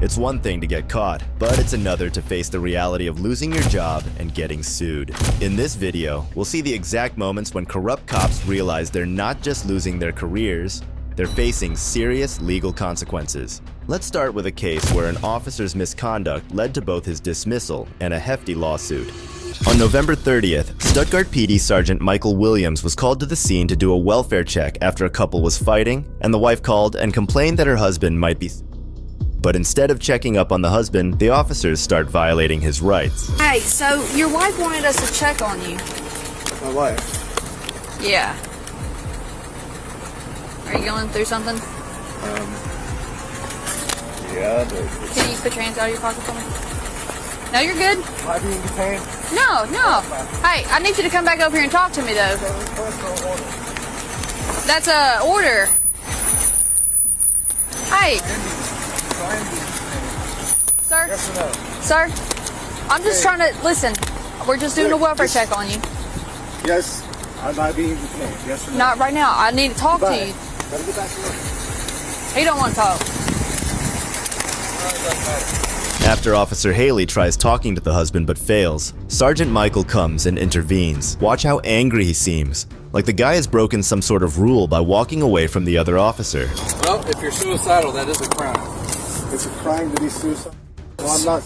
It's one thing to get caught, but it's another to face the reality of losing your job and getting sued. In this video, we'll see the exact moments when corrupt cops realize they're not just losing their careers, they're facing serious legal consequences. Let's start with a case where an officer's misconduct led to both his dismissal and a hefty lawsuit. On November 30th, Stuttgart PD Sergeant Michael Williams was called to the scene to do a welfare check after a couple was fighting, and the wife called and complained that her husband might be. But instead of checking up on the husband, the officers start violating his rights. Hey, so your wife wanted us to check on you. My wife? Yeah. Are you going through something? Yeah, but... Can you put your hands out of your pocket for me? No, you're good. Am I being detained? No. Hey, I need you to come back over here and talk to me, though. That's a order. Hey. Sir? Yes or no? Sir? I'm just trying to... Listen, we're just doing a welfare check on you. Yes. Am I being detained? Yes or no? Not right now. I need to talk to you. Gotta get back to work. He don't want to talk. After Officer Haley tries talking to the husband but fails, Sergeant Michael comes and intervenes. Watch how angry he seems, like the guy has broken some sort of rule by walking away from the other officer. Well, if you're suicidal, that is a crime. It's a crime to be suicidal. Well, I'm not.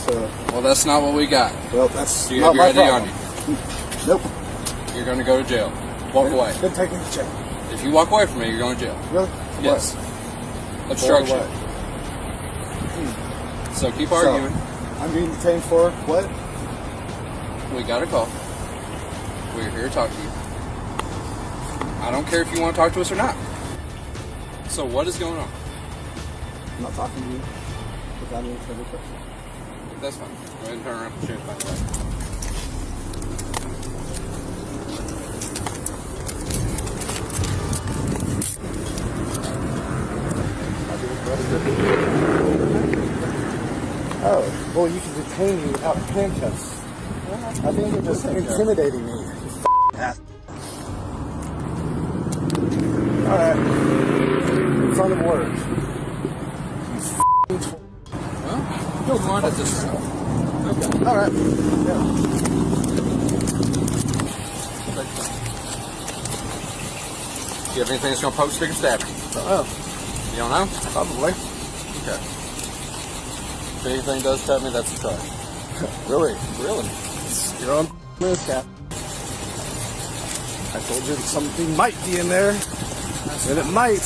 So, Well, that's not what we got. well, that's Do you not have your my ID problem. on you? Nope. You're going to go to jail. Walk away. Then take me to jail. If you walk away from me, you're going to jail. Really? Yes. What? Obstruction. For what? So keep arguing. I'm being detained for what? We got a call. We're here to talk to you. I don't care if you want to talk to us or not. So what is going on? I'm not talking to you without any further question. That's fine. Go ahead and turn around and change my way. Oh, well, you can detain me without handcuffs. I think you're just intimidating me. Alright. In front of work. Well, don't mind at this point. Okay. Alright. Yeah. Do you have anything that's going to poke, stick, or stab you? Oh, You don't know? probably. Okay. If anything does tell me, that's a try. Really? Really? You're on move, Cap. I told you that something might be in there. And it might.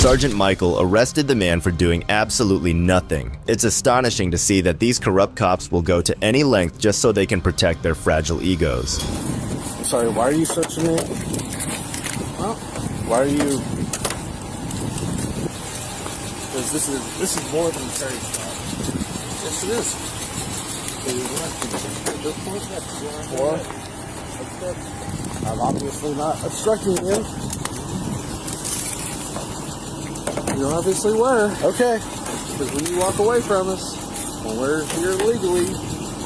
Sergeant Michael arrested the man for doing absolutely nothing. It's astonishing to see that these corrupt cops will go to any length just so they can protect their fragile egos. I'm sorry, why are you searching me? Well, Why are you... Because this is more than a Terry stop. yes, it is. Or, I'm obviously not obstructing you. You obviously were. Okay. Because when you walk away from us, when we're here legally,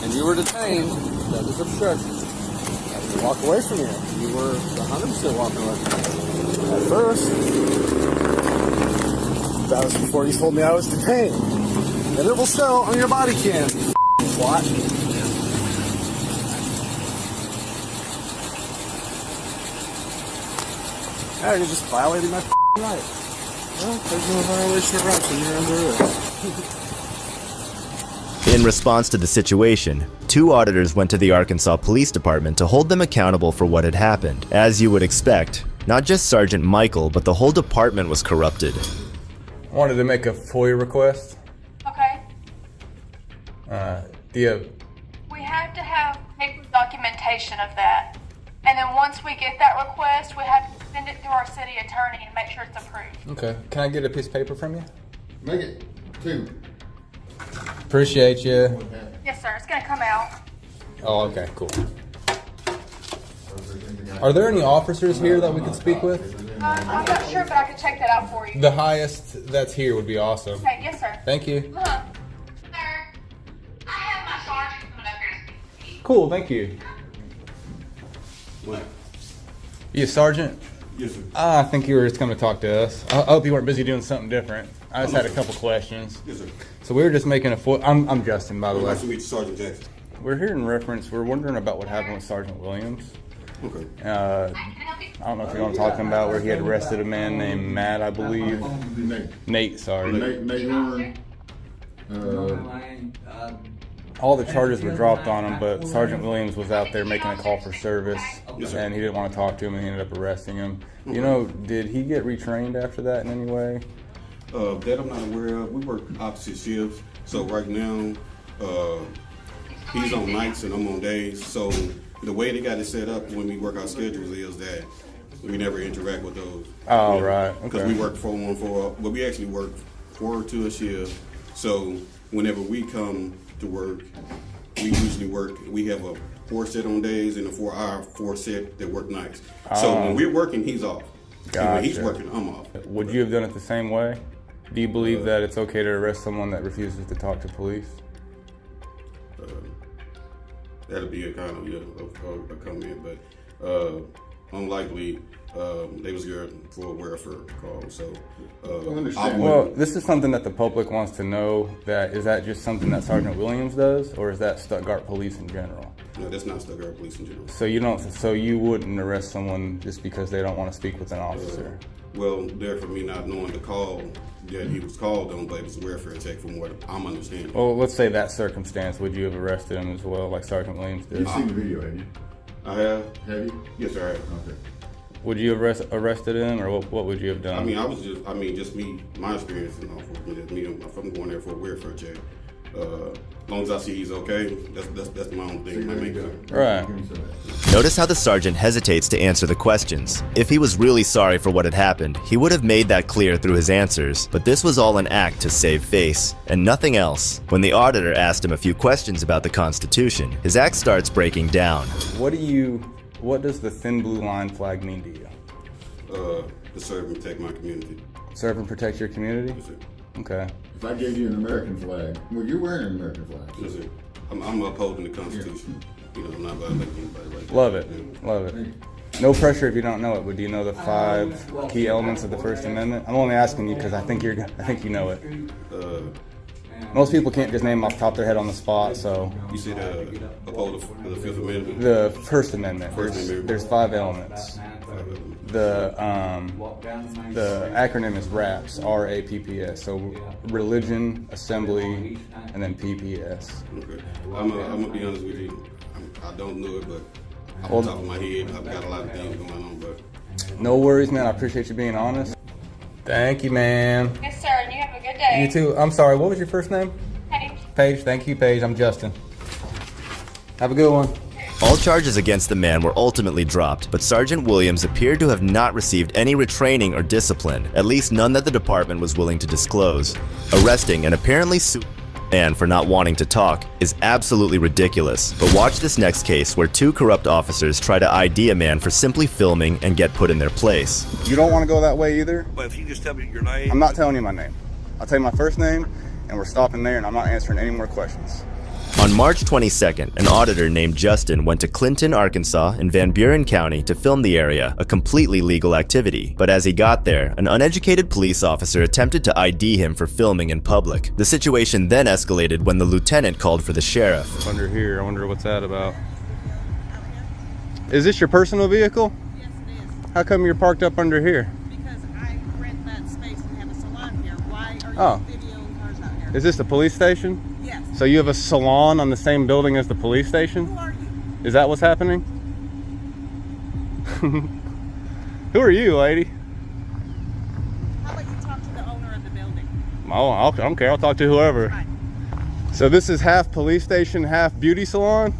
and you were detained, that is obstruction. I didn't walk away from you. You were 100% walking away from us. At first. That was before you told me I was detained. And it will show on your body cam. What? Yeah, you're just violating my right. Well, there's no violation of rights when you're under arrest. In response to the situation, two auditors went to the Arkansas Police Department to hold them accountable for what had happened. As you would expect, not just Sergeant Michael, but the whole department was corrupted. I wanted to make a FOIA request. Okay. Do you have, We have to have paper documentation of that. And then once we get that request, we have to send it through our city attorney and make sure it's approved. okay, can I get a piece of paper from you? Make it 2. Appreciate you. Yes, sir. It's going to come out. Oh, okay, cool. Are there any officers here that we could speak with? I'm not sure, but I can check that out for you. The highest that's here would be awesome. Okay, yes, sir. Thank you. Sir, I have my sergeant coming up here to speak to you. Cool, thank you. What? You a sergeant? Yes, sir. I think you were just coming to talk to us. I hope you weren't busy doing something different. I just had a couple questions. Yes, sir. So we were just making I'm Justin, by the way. Nice to meet you, Sergeant Jackson. We're here in reference, we're wondering about what happened with Sergeant Williams. Okay. I don't know if you want to talk about where he had arrested a man named Matt, I believe. Nate, sorry. Nate Warren. All the charges were dropped on him, but Sergeant Williams was out there making a call for service, and he didn't want to talk to him, and he ended up arresting him. You know, did he get retrained after that in any way? That I'm not aware of. We work opposite shifts, so right now he's on nights and I'm on days. So the way they got it set up when we work our schedules is that we never interact with those. Oh, right. Because Okay. we work 4-1-4, but we actually work 4 to a shift. So whenever we come to work, we usually work. We have a 4 set on days and a 4 set that work nights. So when we're working, he's off. And when he's Gotcha. working, I'm off. Would you have done it the same way? Do you believe that it's okay to arrest someone that refuses to talk to police? That'll be a kind of a comment, but unlikely. They was here for a welfare call, so Well, this is something that the public wants to know. Is that just something that Sergeant Williams does, or is that Stuttgart Police in general? No, that's not Stuttgart Police in general. So you wouldn't arrest someone just because they don't want to speak with an officer? Well, therefore, me not knowing the call that he was called on, but it was a welfare check from what I'm understanding. Well, let's say that circumstance, would you have arrested him as well, like Sergeant Williams did? You've seen the video, have you? I have. Have you? Yes, sir. I have. Okay. Would you have arrested him, or what would you have done? I mean, just me, my experience, you know, if I'm going there for a welfare check, as long as I see he's okay, that's my own thing, my main concern. Right. Give me some of that. Notice how the sergeant hesitates to answer the questions. If he was really sorry for what had happened, he would have made that clear through his answers, but this was all an act to save face, and nothing else. When the auditor asked him a few questions about the Constitution, his act starts breaking down. What does the thin blue line flag mean to you? To serve and protect my community. Serve and protect your community? Yes, sir. Okay. If I gave you an American flag, well, you're wearing an American flag. Yes, sir. I'm upholding the Constitution. You know, I'm not violating anybody right now. Love it. Love it. No pressure if you don't know it, but do you know the 5 key elements of the First Amendment? I'm only asking you because I think you know it. Most people can't just name off the top of their head on the spot, so. You said uphold the Fifth Amendment. The First Amendment. First Amendment. There's 5 elements. The acronym is RAPS, R-A-P-P-S. So religion, assembly, and then PPS. Okay. I'm gonna be honest with you. I don't know it, but off the top of my head, I've got a lot of things going on. But No worries, man. I appreciate you being honest. Thank you, man. Yes, sir, and you have a good day. You too. I'm sorry, what was your first name? Paige. Paige. Thank you, Paige. I'm Justin. Have a good one. All charges against the man were ultimately dropped, but Sergeant Williams appeared to have not received any retraining or discipline, at least none that the department was willing to disclose. Arresting and apparently suing a man for not wanting to talk is absolutely ridiculous, but watch this next case where 2 corrupt officers try to ID a man for simply filming and get put in their place. You don't want to go that way either? But if you just tell me your name. I'm not telling you my name. I'll tell you my first name, and we're stopping there, and I'm not answering any more questions. On March 22nd, an auditor named Justin went to Clinton, Arkansas in Van Buren County to film the area, a completely legal activity. But as he got there, an uneducated police officer attempted to ID him for filming in public. The situation then escalated when the lieutenant called for the sheriff. Under here, I wonder what's that about. Is this your personal vehicle? Yes, it is. How come you're parked up under here? Because I rent that space and have a salon here. Why are you Oh. videoing cars out here? Is this the police station? Yes. So you have a salon on the same building as the police Who station? are you? Is that what's happening? Who are you, lady? How about you talk to the owner of the building? Oh, I don't care. I'll talk to whoever. Fine. So this is half police station, half beauty salon?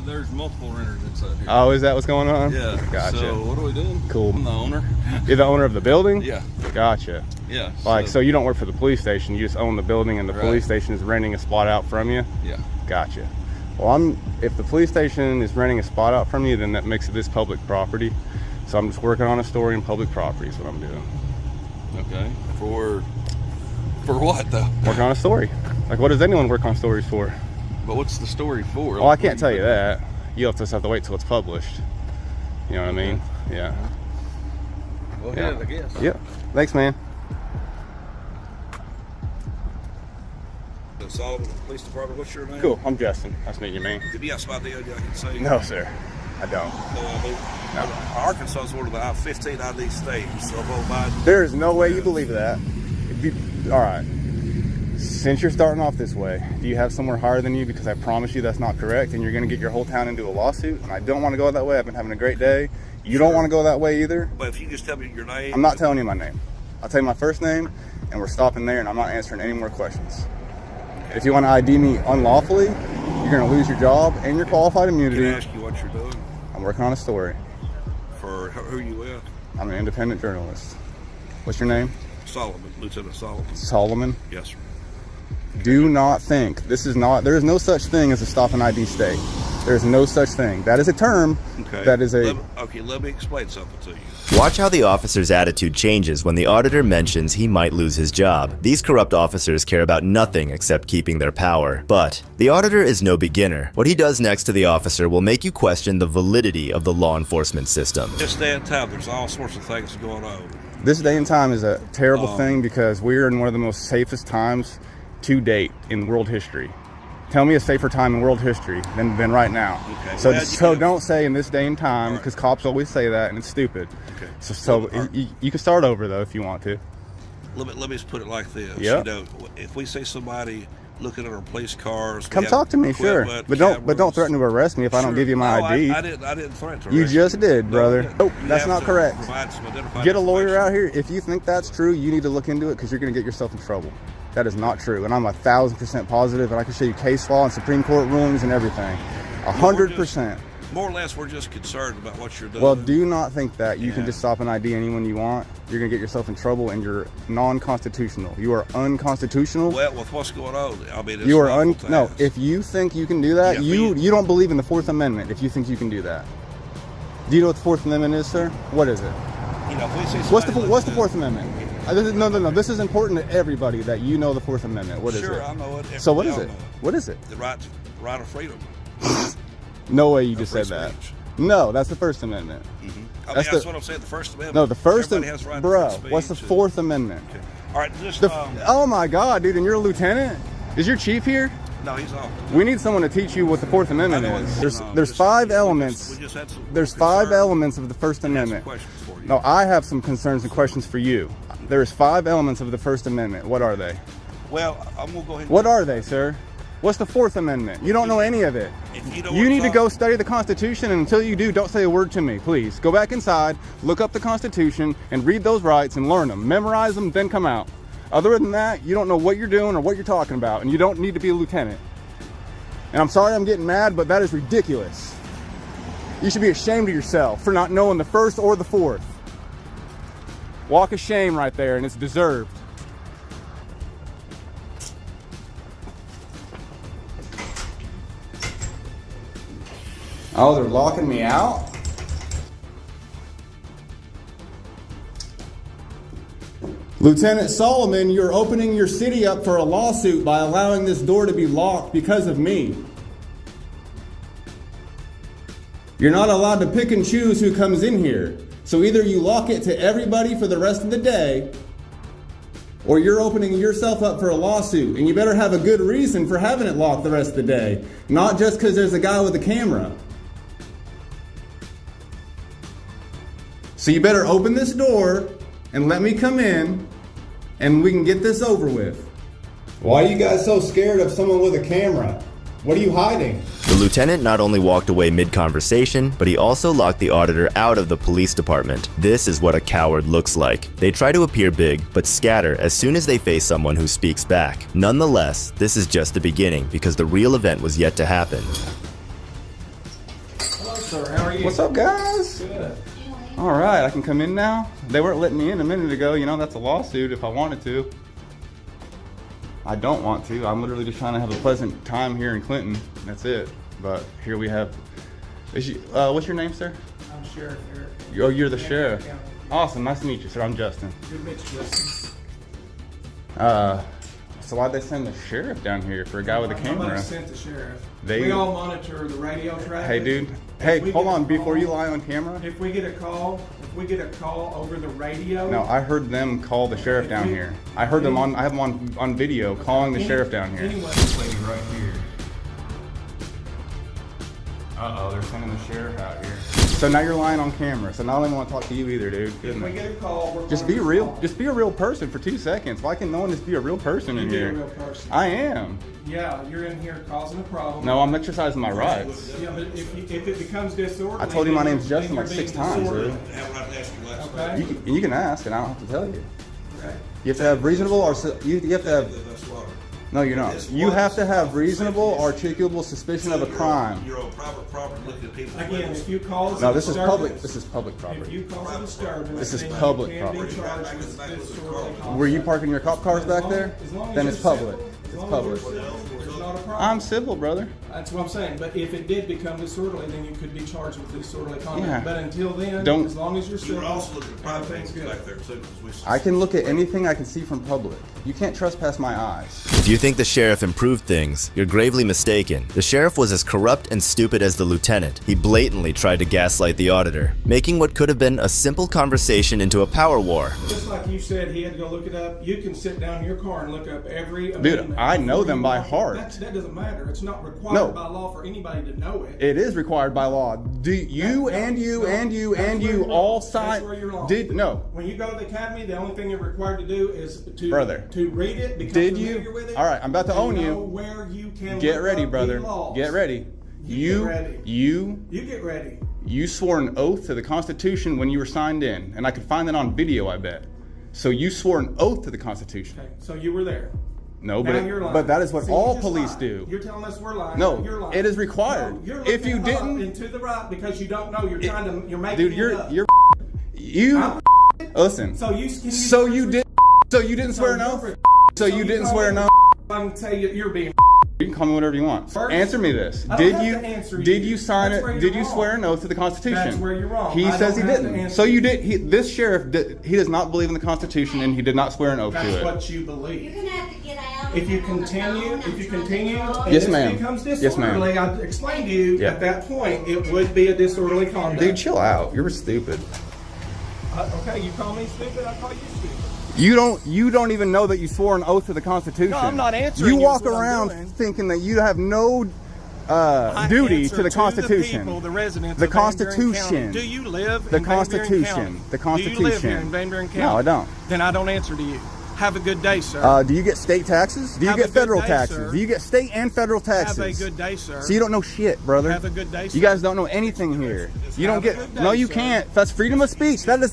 There's multiple renters inside here. Oh, is that what's going on? Yeah. Gotcha. So what are we doing? Cool. I'm the owner. You're the owner of the building? Yeah. Gotcha. Yeah. So you don't work for the police station, you just own the building and the Right. police station is renting a spot out from you? Yeah. Gotcha. Well, if the police station is renting a spot out from you, then that makes it this public property. So I'm just working on a story in public property is what I'm doing. Okay. For what though? Working on a story. Like, what does anyone work on stories for? But what's the story for? Well, I can't tell you that. You'll just have to wait till it's published. You know what I mean? Yeah. Go ahead, I guess. Yep. Thanks, man. The Solomon Police Department, what's your name? Cool. I'm Justin. Nice to meet you, man. Did you have somebody I can say? No, sir. I don't. Arkansas is one of the 15 ID states. So Biden. There is no way you believe that. All right. Since you're starting off this way, do you have somewhere higher than you? Because I promise you that's not correct, and you're going to get your whole town into a lawsuit, and I don't want to go that way. I've been having a great day. You don't want to go that way either. But if you just tell me your name. I'm not telling you my name. I'll tell you my first name, and we're stopping there, and I'm not answering any more questions. If you want to ID me unlawfully, you're going to lose your job and your qualified immunity. Can I ask you what you're doing? I'm working on a story. For who you with? I'm an independent journalist. What's your name? Solomon, Lieutenant Solomon. Solomon? Yes, sir. Do not think, there is no such thing as a stop and ID state. There is no such thing. That is a term. Okay. That is a... Let me explain something to you. Watch how the officer's attitude changes when the auditor mentions he might lose his job. These corrupt officers care about nothing except keeping their power. But the auditor is no beginner. What he does next to the officer will make you question the validity of the law enforcement system. This day and time, there's all sorts of things going on. This day and time is a terrible thing because we're in one of the most safest times to date in world history. Tell me a safer time in world history than right now. Okay. So, Well, so don't say in this day and time, because cops always say that, and it's stupid. Okay. You can start over, though, if you want to. Let me just put it like this. Yep. You know, if we see somebody looking at our police cars, Come talk to me, sure. But don't threaten to arrest me if I don't give you my ID. I didn't threaten to arrest You just did, brother. No, Oh, that's not correct. Provide some identified Get a lawyer information. out here. If you think that's true, you need to look into it because you're going to get yourself in trouble. That is not true, and I'm 1,000% positive, and I can show you case law and Supreme Court rulings and everything. 100%. More or less, we're just concerned about what you're doing. Well, do not think that you can just stop and ID anyone you want. You're going to get yourself in trouble, and you're non-constitutional. You are unconstitutional. Well, with what's going on, I mean, it's You are awful no. task. If you think you can do that, you don't believe in the Fourth Amendment. If you think you can do that, do you know what the Fourth Amendment is, sir? What is it? You know, if we see What's the somebody What's the looking Fourth Amendment? No. This is important to everybody that you know the Fourth Amendment. What is it? Sure, I know it. So what is Everybody it? all know it. What is it? The right of freedom. No way you just free said that. speech. No, that's the First Amendment. I mean, that's what I'm saying. The First Amendment. No, the First Everybody has the right bro. to free speech. What's the Fourth Amendment? Okay. All right, just Oh my God, dude! And you're a lieutenant? Is your chief here? no, he's off. We need someone to teach you what the Fourth Amendment I know is. it's- There's just- five we elements. just had some There's five concern. elements of the First I had some Amendment. questions for you. No, I have some concerns and questions for you. There's five elements of the First Amendment. What are they? Well, I'm gonna go ahead. What are they, sir? What's the Fourth Amendment? You don't know any of it. If you know You what need to it's go all- study the Constitution, and until you do, don't say a word to me, please. Go back inside, look up the Constitution, and read those rights and learn them. Memorize them, then come out. Other than that, you don't know what you're doing or what you're talking about, and you don't need to be a lieutenant. And I'm sorry I'm getting mad, but that is ridiculous. You should be ashamed of yourself for not knowing the First or the Fourth. Walk of shame right there, and it's deserved. Oh, they're locking me out? Lieutenant Solomon, you're opening your city up for a lawsuit by allowing this door to be locked because of me. You're not allowed to pick and choose who comes in here. So either you lock it to everybody for the rest of the day, or you're opening yourself up for a lawsuit. And you better have a good reason for having it locked the rest of the day, not just because there's a guy with a camera. So you better open this door and let me come in, and we can get this over with. Why are you guys so scared of someone with a camera? What are you hiding? The lieutenant not only walked away mid-conversation, but he also locked the auditor out of the police department. This is what a coward looks like. They try to appear big, but scatter as soon as they face someone who speaks back. Nonetheless, this is just the beginning, because the real event was yet to happen. Hello, sir. How are you? What's up, guys? Good. All right, I can come in now. They weren't letting me in a minute ago. You know, that's a lawsuit if I wanted to. I don't want to. I'm literally just trying to have a pleasant time here in Clinton. That's it. But here we have. What's your name, sir? I'm Sheriff Eric. Oh, you're the sheriff. Awesome. Nice to meet you, sir. I'm Justin. Good to meet you, Justin. So why'd they send the sheriff down here for a guy with a camera? Somebody sent the sheriff. They- We all monitor the radio traffic. Hey, dude. If Hey, we hold get a on. Before call- you lie on camera. If we get a call, if we get a call over the radio. No, I heard them call the sheriff down here. I heard them on. I have them on video calling the sheriff down here. Anyway, This lady right here. Uh-oh, they're sending the sheriff out here. So now you're lying on camera. So now I don't want to talk to you either, dude. if we get a call, we're Just gonna be real. respond. Just be a real person for 2 seconds. Why can no one just be a real person in You be a here? real person. I am. Yeah, you're in here causing a problem. No, I'm exercising my rights. Yeah, but if it becomes disorderly, I told you my then name's Justin you're like being 6 times, disorderly. dude. Okay. You can ask, and I don't have to tell you. Okay. You have to have reasonable, or you have to have. No, you're not. You have to have reasonable, articulable suspicion of a crime. You're on private property looking at people. Again, if you cause No, a this is disturbance- public. This is public If property. you cause a disturbance, This is then public you can be property. charged with disorderly conduct. Were you parking your cop cars back there? As long as Then you're it's public. civil, as It's long as public. you're civil, there's not a problem. I'm civil, brother. That's what I'm saying. But if it did become disorderly, then you could be charged with disorderly conduct. Yeah. But until then, Don't- as long as you're You civil, were also looking at private everything's things good. back there too. 'Cause we I can look at anything I can see from public. You can't trespass my eyes. If you think the sheriff improved things, you're gravely mistaken. The sheriff was as corrupt and stupid as the lieutenant. He blatantly tried to gaslight the auditor, making what could have been a simple conversation into a power war. Just like you said, he had to go look it up. You can sit down in your car and look up every Dude, amendment I know before them you by walk in. heart. That doesn't matter. It's not required No. by law for anybody to know it. It is required by law. Do you and you and you and you all sign? That's where you're wrong. Did no? When you go to the academy, the only thing you're required to do is to Brother. to read it, become Did familiar you? with it. All right, I'm about to and own know you. Where you can Get look ready, up brother. the laws. Get ready. You get ready. You get ready. You swore an oath to the Constitution when you were signed in, and I could find that on video, I bet. So you swore an oath to the Constitution. Okay, so you were there. No, Now you're lying. but that is what See, you all just police lied. do. You're telling us we're lying. No, You're lying. it is required. No, you're If you looking up didn't- and to the right because you don't know. You're trying to. You're making Dude, it up. you listen. So you can you didn't swear an oath. So you didn't swear an oath. I can tell you, you're being. You can call me whatever you want. First, answer me this. I don't Did have you to answer did you. you sign That's where it? you're Did you wrong. swear an oath to the Constitution? That's where you're wrong. He I says don't he have to didn't. answer So you you. did. This sheriff he does not believe in the Constitution, and he did not swear an oath That's to it. what you believe. You're gonna have to get out. If you continue, and Yes, this ma'am. becomes Yes, disorderly, ma'am. I explained to you Yeah. at that point it would be a disorderly conduct. Dude, chill out. You're stupid. Okay, you call me stupid, I call you stupid. You don't even know that you swore an oath to the Constitution. No, I'm not answering You you, walk is what I'm around doing. thinking that you have no I duty answer to the Constitution. the people, the residents The of Van Buren County. Constitution. Do you live The in Van Buren Constitution. County? The Do you live here Constitution. in Van Buren County? No, I don't. Then I don't answer to you. Have a good day, sir. Do you get state taxes? Do you Have a get good federal day, taxes? sir. Do you get state and federal taxes? Have a good day, sir. So you don't know shit, brother. Have a good day, sir. You guys don't know anything here. You don't Have a get. good day, No, you sir. can't. That's freedom of speech. That is.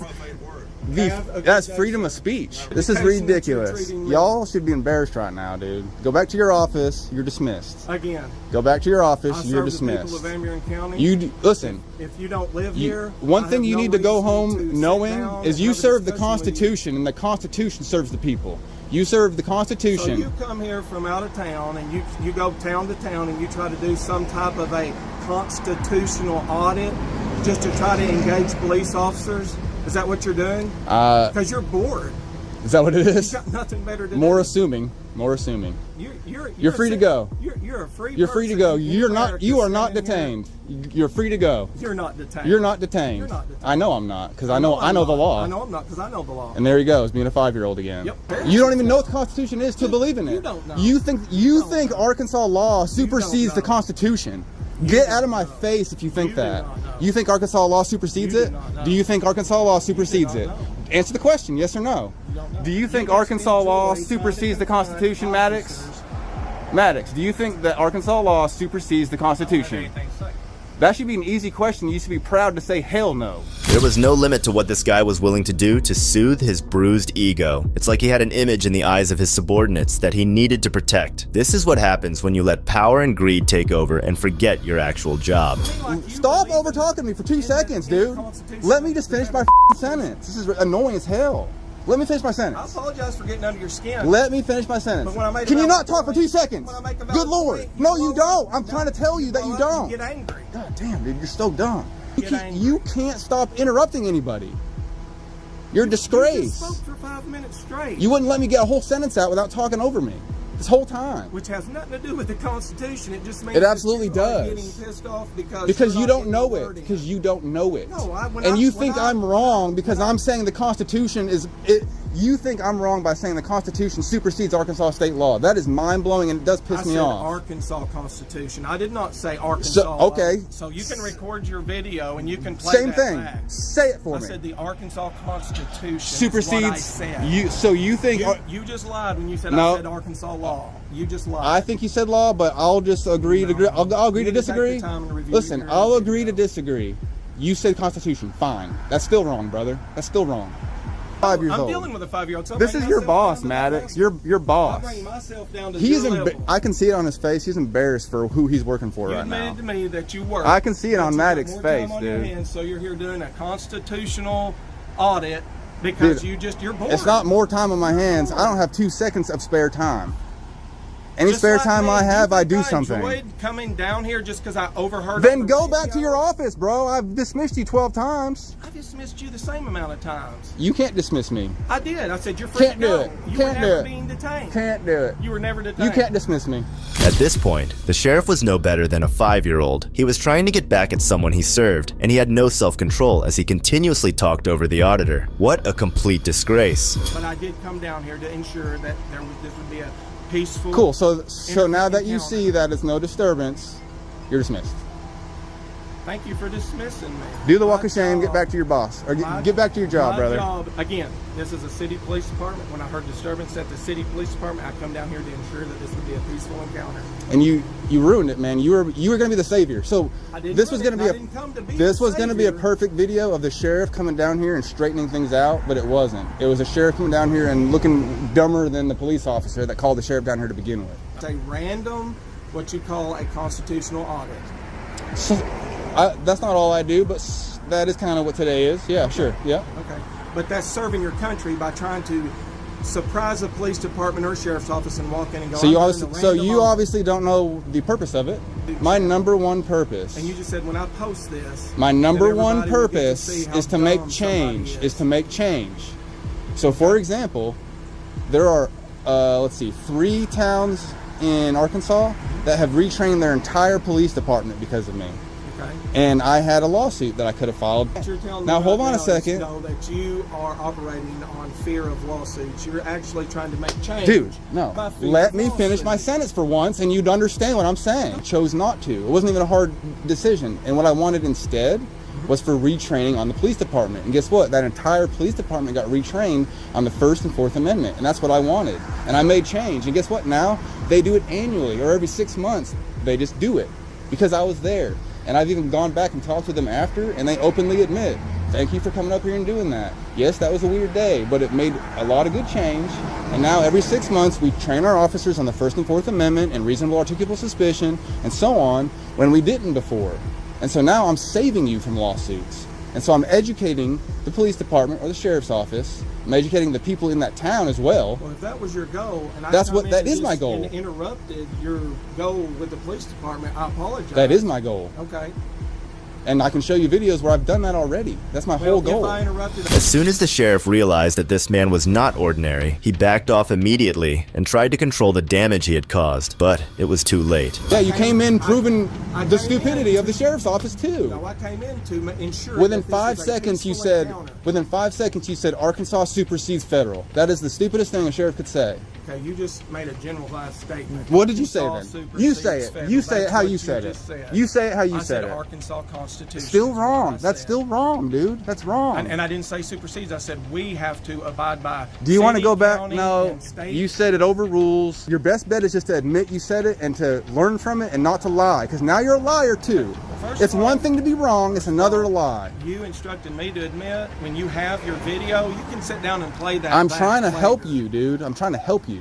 Have a good That's day, freedom sir. of speech. This is Education that you're ridiculous. treating me. Y'all should be embarrassed right now, dude. Go back to your office. You're dismissed. Again, Go back to your I office. You're serve the people dismissed. of Van Buren County. Listen. If you don't live here, One I thing have you no need to go reason to home sit knowing down is and you have a serve the discussion with you. Constitution, and the Constitution serves the people. You serve the So Constitution. you come here from out of town and you go town to town and you try to do some type of a constitutional audit just to try to engage police officers. Is that what you're doing? Because you're bored. Is that what it You is? got nothing better to More do. assuming. More assuming. You're free to go. You're a free. You're free to person go. in You America are not standing here. detained. You're free to go. You're not detained. You're not detained. You're not detained. I know I'm not, because I know the law. I know I'm not because I know the law. And there he goes, being a 5-year-old again. Yep. You don't even know what the Constitution is to believe in it. You don't know. You think Arkansas law supersedes the know. Constitution. Get out of my face if you think You do that. not know. You think Arkansas law supersedes You do it? not know. Do you think Arkansas law supersedes not it? know. Answer the question, yes or no. don't know. Do you think You Arkansas just law enjoy supersedes the trying to Constitution, confront Maddox? officers. Maddox, do you think that Arkansas law supersedes the Constitution? That should be an easy question. You should be proud to say hell no. There was no limit to what this guy was willing to do to soothe his bruised ego. It's like he had an image in the eyes of his subordinates that he needed to protect. This is what happens when you let power and greed take over and forget your actual job. Stop over talking me for 2 seconds, dude. Let me just finish my sentence. This is annoying as hell. Let me finish my I sentence. apologize for getting under your skin. Let me finish my sentence. But when I make a Can you valid not talk for 2 seconds? when I make a valid Good Lord. point, No, you won't. don't. I'm trying to tell you that you You don't. get angry. God damn, dude, you're so dumb. Get angry. You can't stop interrupting anybody. You're a You disgrace. just spoke for 5 minutes straight. You wouldn't let me get a whole sentence out without talking over me. This whole time. Which has nothing to do with the Constitution. It just means It absolutely that you are does. getting pissed off because you don't know it. Because you don't know it. No, and you think I'm wrong because I'm saying the Constitution is it. You think I'm wrong by saying the Constitution supersedes Arkansas state law. That is mind-blowing, and it does piss me off. Arkansas Constitution. I did not say Arkansas. So, okay. So you can record your video and you can play Same that thing. back. Say it for me. I said the Arkansas Constitution supersedes. is what I said. You. So you think you just lied when you said no, I said Arkansas law. You just lied. I think you said law, but I'll just agree to agree. I'll agree to disagree. Listen, I'll agree to disagree. You said Constitution. Fine. That's still wrong, brother. That's still wrong. 5 years old. I'm dealing with a 5-year-old. So this is your boss, Maddox. Your boss. I bring myself down to He's your level. I can see it on his face. He's embarrassed for who he's working for right now. You admitted to me that you work. I can see it on Maddox's face, dude. Hands, so you're here doing a constitutional audit because dude, you're bored. It's not more time on my hands. I don't have 2 seconds of spare time. Any just spare like time me, I have, I do I something. enjoyed coming down here just because I overheard. Then go back to your office, bro. I've dismissed you 12 times. I dismissed you the same amount of times. You can't dismiss me. I did. I said you're free Can't to go. do it. You Can't were do never it. being detained. Can't do it. You were never detained. You can't dismiss me. At this point, the sheriff was no better than a 5-year-old. He was trying to get back at someone he served, and he had no self-control as he continuously talked over the auditor. What a complete disgrace. But I did come down here to ensure that this would be a peaceful. Cool. So now that you encounter. see that it's no disturbance, you're dismissed. Thank you for dismissing me. Do the walk of shame. Get back to your boss, or get back to your job, brother. Job, again, this is a city police department. When I heard disturbance at the city police department, I come down here to ensure that this would be a peaceful encounter. And you ruined it, man. You were going to be the savior. So this was going to be a perfect video of the sheriff coming down here and straightening things out, but it wasn't. It was a sheriff coming down here and looking dumber than the police officer that called the sheriff down here to begin with. It's a random, what you call a constitutional audit. So that's not all I do, but that is kind of what today is. Yeah, sure. Yeah. Okay. But that's serving your country by trying to surprise a police department or sheriff's office and walk in and go. So you obviously don't know the purpose of it. My number one purpose. And you just said when I post this. My number one purpose is to make change. So for example, there are 3 towns in Arkansas that have retrained their entire police department because of me. Okay. And I had a lawsuit that I could have filed. Now hold on a second. That you are operating on fear of lawsuits. You're actually trying to make change. Dude, no. Let me finish my sentence for once and you'd understand what I'm saying. I chose not to. It wasn't even a hard decision. And what I wanted instead was for retraining on the police department. And guess what? That entire police department got retrained on the First and Fourth Amendment. And that's what I wanted. And I made change. And guess what? Now they do it annually or every 6 months. They just do it because I was there. And I've even gone back and talked to them after, and they openly admit, thank you for coming up here and doing that. Yes, that was a weird day, but it made a lot of good change. And now every 6 months, we train our officers on the First and Fourth Amendment and reasonable articulable suspicion and so on when we didn't before. And so now I'm saving you from lawsuits. And so I'm educating the police department or the sheriff's office. I'm educating the people in that town as well. Well, if that was your goal, and that is my goal. And interrupted your goal with the police department, I apologize. That is my goal. Okay. And I can show you videos where I've done that already. That's my whole goal. If I interrupted... As soon as the sheriff realized that this man was not ordinary, he backed off immediately and tried to control the damage he had caused, but it was too late. Yeah, you came in proving the stupidity of the sheriff's office too. No, I came in to ensure. Within 5 seconds, you said. Within 5 seconds, you said Arkansas supersedes federal. That is the stupidest thing a sheriff could say. Okay, you just made a generalized statement. What did you say then? You say it. You say it how you said it. You say it how you said it. Arkansas Constitution. Still wrong. That's still wrong, dude. That's wrong. And I didn't say supersedes. I said we have to abide by. Do you want to go back? No. You said it overrules. Your best bet is just to admit you said it and to learn from it and not to lie. Because now you're a liar too. It's one thing to be wrong. It's another to lie. You instructed me to admit when you have your video, you can sit down and play that. I'm trying to help you, dude. I'm trying to help you.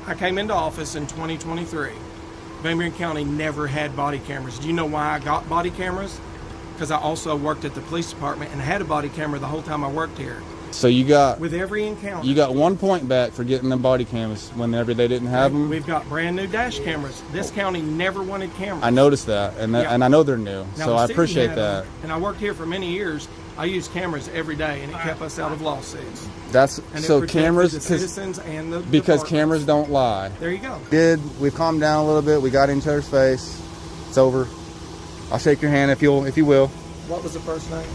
I came into office in 2023. Van Buren County never had body cameras. Do you know why I got body cameras? Because I also worked at the police department and had a body camera the whole time I worked here. So you got with every encounter. You got 1 point back for getting them body cams whenever they didn't have them. We've got brand new dash cameras. This county never wanted cameras. I noticed that, and and I know they're new, Now, so the I city appreciate had that. them, and I worked here for many years. I used cameras every day, and it kept us out of lawsuits. That's and so it protected cameras, the citizens and the because departments. cameras don't lie. There you go. We've calmed down a little bit. We got in each other's face. It's over. I'll shake your hand if you will. What was the first name?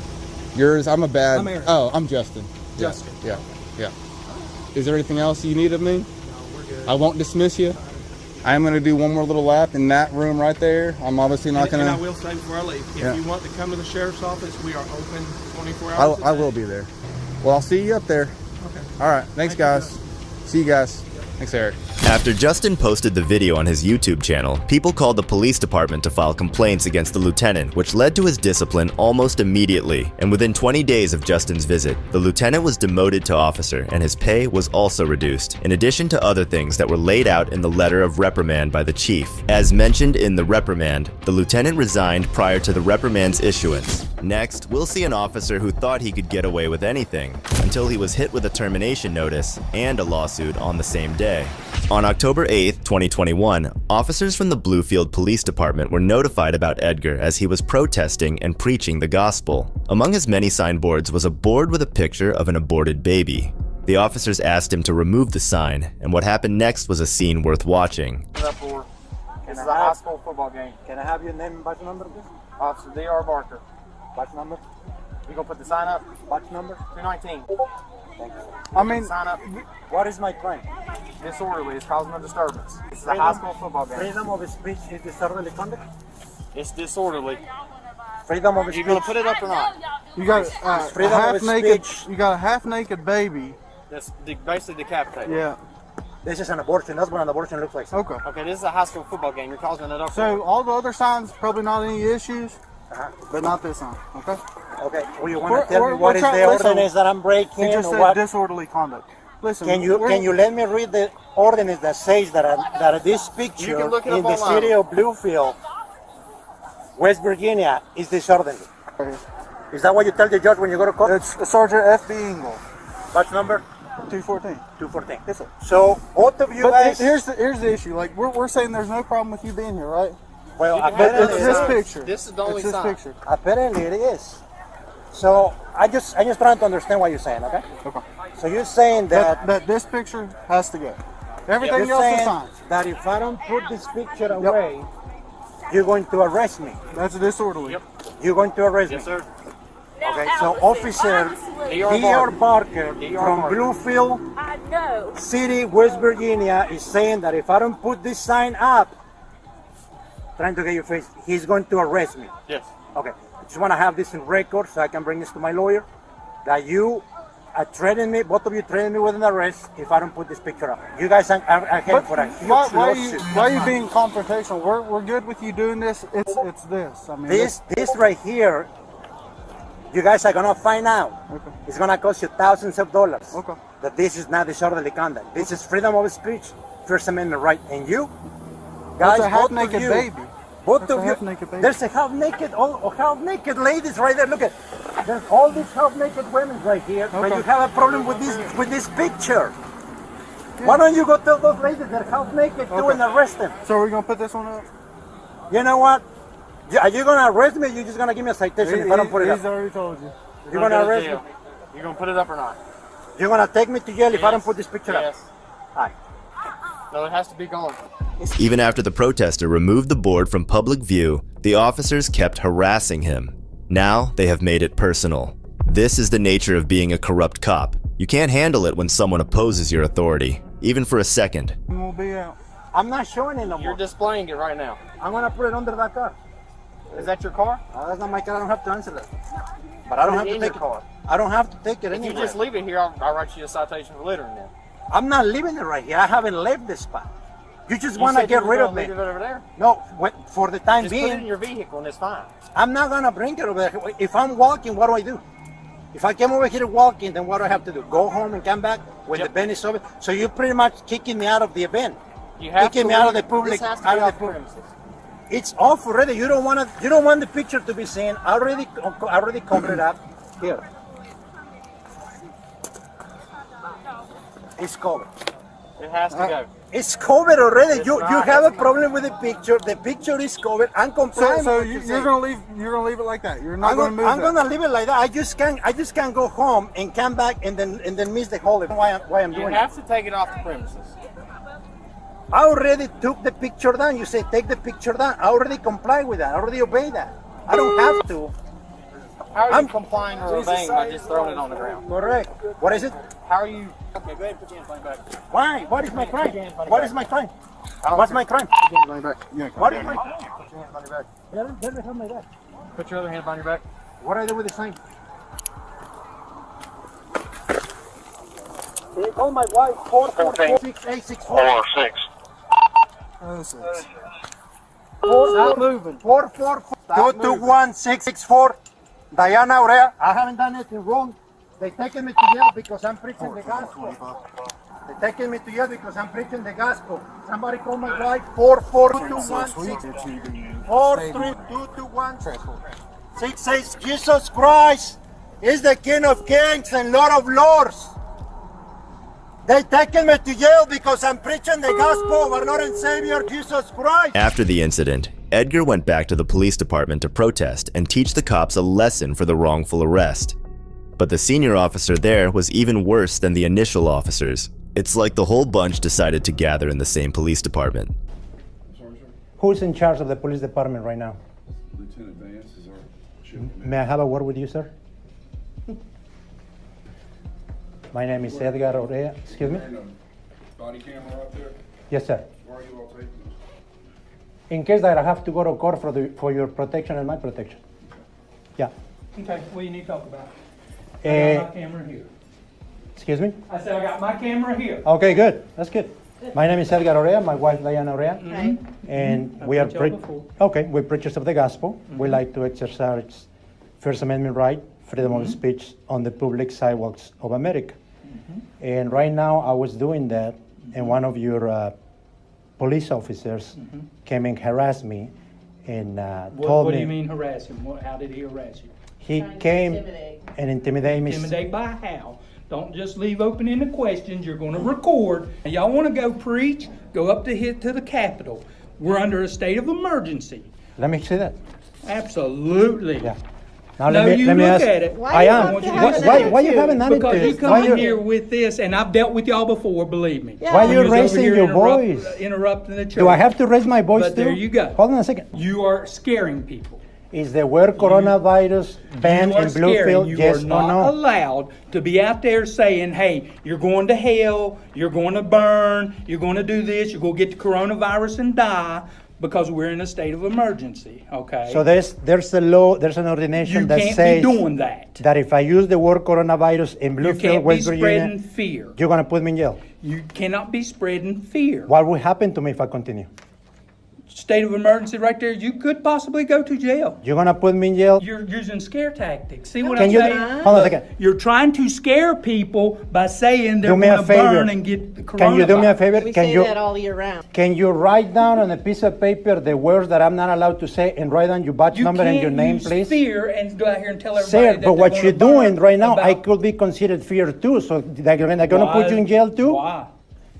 Yours. I'm Aaron. Oh, I'm Justin. Justin. Yeah. Is there anything else you need of me? No, we're good. I won't dismiss you. I am going to do one more little lap in that room right there. I'm obviously not going to. And I will say before I leave, if you want to come to the sheriff's office, we are open 24 hours. I will be there. Well, I'll see you up there. Okay. All right. Thanks, guys. See you guys. Thanks, Eric. After Justin posted the video on his YouTube channel, people called the police department to file complaints against the lieutenant, which led to his discipline almost immediately. And within 20 days of Justin's visit, the lieutenant was demoted to officer and his pay was also reduced, in addition to other things that were laid out in the letter of reprimand by the chief. As mentioned in the reprimand, the lieutenant resigned prior to the reprimand's issuance. Next, we'll see an officer who thought he could get away with anything, until he was hit with a termination notice and a lawsuit on the same day. On October 8th, 2021, officers from the Bluefield Police Department were notified about Edgar as he was protesting and preaching the gospel. Among his many signboards was a board with a picture of an aborted baby. The officers asked him to remove the sign, and what happened next was a scene worth watching. This is a high school football game. Can I have your name and badge number, please? Officer D.R. Barker. Badge number? You gonna put the sign up? Badge number? 219. Thank you. I mean, sign up. What is my claim? Disorderly. It's causing a disturbance. This is a high school football game. Freedom of speech is disorderly conduct? It's disorderly. Freedom of speech. You gonna put it up or not? You got You got a half-naked baby. That's basically decapitated. Yeah. This is an abortion. That's what an abortion looks like. Okay. Okay, this is a high school football game. You're causing it up. So all the other signs, probably not any issues, but not this sign. Okay. Okay. Well, you want to tell me what is the ordinance that I'm breaking? He just said disorderly conduct. Listen. Can you let me read the ordinance that says that this picture in the city of Bluefield, West Virginia, is disorderly? Is that what you tell the judge when you go to court? It's Sergeant F.B. Ingle. Batch number? 214. 214. Yes, sir. So both of you guys. Here's the issue. Like we're saying, there's no problem with you being here, right? Well, it's this picture. This is the only sign. It's this picture. Apparently it is. So I just trying to understand what you're saying, okay? Okay. So you're saying that this picture has to go. Everything else is fine. That if I don't put this picture away, you're going to arrest me. That's disorderly. Yep. You're going to arrest me. Yes, sir. Okay, so Officer D.R. Barker from Bluefield City, West Virginia, is saying that if I don't put this sign up, trying to get your face, he's going to arrest me. Yes. Okay, I just want to have this in record so I can bring this to my lawyer, that you are threatening me, both of you threatening me with an arrest if I don't put this picture up. You guys are headed for a huge lawsuit. Why are you being confrontational? We're good with you doing this. It's this. I mean, this right here, you guys are gonna find out. Okay. It's gonna cost you thousands of dollars. Okay. That this is not disorderly conduct. This is freedom of speech, First Amendment right. And you, guys, that's a half-naked baby. Both of you. There's a half-naked ladies right there. Look at, there's all these half-naked women right here. Okay. But you have a problem with this picture. Yeah. Why don't you go tell those ladies they're half-naked too and arrest them? So we're gonna put this one up. You know what? Are you gonna arrest me or you're just gonna give me a citation if I don't put it up? He's already told you. You're gonna arrest me? You're gonna put it up or not? You're gonna take me to jail if I don't put this picture up? Hi. No, it has to be gone. Even after the protester removed the board from public view, the officers kept harassing him. Now they have made it personal. This is the nature of being a corrupt cop. You can't handle it when someone opposes your authority, even for a second. We'll be out. I'm not showing it no more. You're displaying it right now. I'm gonna put it under that car. Is that your car? That's not my car. I don't have to answer that. But I don't have to take it. I don't have to take it anywhere. If you just leave it here, I'll write you a citation for littering then. I'm not leaving it right here. I haven't left this spot. You just want to get rid of me. Leave it over there? No, for the time being. Just put it in your vehicle and it's fine. I'm not gonna bring it over there. If I'm walking, what do I do? If I came over here walking, then what do I have to do? Go home and come back when the event is over? So you're pretty much kicking me out of the event. You have kicking me out of the public. This has to be off premises. It's off already. You don't want the picture to be seen. I already covered it up here. It's covered. It has to go. It's covered already. You not. have a problem with the picture. The picture is covered. I'm complying. So with what you're gonna leave it like that. You're not gonna move I'm it. gonna leave it like that. I just can't go home and come back and then miss the holiday. Why I'm You doing have to take it off the premises. I already took the picture down. You say take the picture down. I already comply with that. I already obey that. I don't have to. How are you complying or obeying by just throwing it on the ground? Correct. What is it? How are you? Okay, go ahead and put your hands back. Why? What is my crime? What is my crime? What's my crime? Put your hands back. What is my crime? Put your hands on your back. Let me have my back. Put your other hand on your back. What I do with the sign? Can you call my wife? 444-6864. 6. Stop moving. 444-221-664. Diana Aurea. I haven't done anything wrong. They taking me to jail because I'm preaching the gospel. They taking me to jail because I'm preaching the gospel. Somebody call my wife. 44216. Says Jesus Christ is the King of Kings and Lord of Lords. They taking me to jail because I'm preaching the gospel of our Lord and Savior Jesus Christ. After the incident, Edgar went back to the police department to protest and teach the cops a lesson for the wrongful arrest. But the senior officer there was even worse than the initial officers. It's like the whole bunch decided to gather in the same police department. Who's in charge of the police department right now? Lieutenant Vance is our chief. May I have a word with you, sir? My name is Edgar Orea. Excuse me? Body camera out there? Yes, sir. Why are you all taking this? In case that I have to go to court for your protection and my protection. Yeah. Okay, what do you need to talk about? I Uh, got my camera here. Excuse me? I said I got my camera here. Okay, good. That's good. My name is Edgar Orea, my wife Diana Orea. Okay. And I've we are met y'all before. we're preachers of the gospel. We like to exercise First Amendment right, freedom of speech on the public sidewalks of America. And right now I was doing that, and one of your police officers came and harassed me and told What me. do you mean harass him? How did he harass you? He came and intimidated me. Intimidate by how? Don't just leave open-ended questions. You're going to record. And y'all want to go preach? Go up to the Capitol. We're under a state of emergency. Let me see that. Absolutely. Yeah. Now No, let you me look ask. at it. I am. Why you have an attitude? Because you Why come in here with this, and I've dealt with y'all before, believe me. Why When you was over raising here your voice? Interrupting the church. Do I have to raise my voice But too? there you go. Hold on a second. You are scaring people. Is the word coronavirus banned You are in scaring. Bluefield? You Yes are or not no? allowed to be out there saying, hey, you're going to hell, you're going to burn, you're going to do this, you're going to get the coronavirus and die, because we're in a state of emergency, okay? So there's a law, there's an ordination You that can't says be doing that. if I use the word coronavirus in You Bluefield, can't be West spreading Virginia, fear. you're gonna put me in jail. You cannot be spreading fear. What will happen to me if I continue? State of emergency right there, you could possibly go to jail. You're gonna put me in jail? You're using scare tactics. See what Can I'm you- saying? hold on a second. You're trying to scare people by saying they're Do me going a to favor. burn and get the coronavirus. Can you do me a favor? We Can say you that all year round. can you write down on a piece of paper the words that I'm not allowed to say and write down your badge You number and your can't name, use please? fear and go out here and tell everybody Sir, that but what they're you're gonna doing burn right now, I about- could be considered fear too. So they're gonna put you in jail too? Why?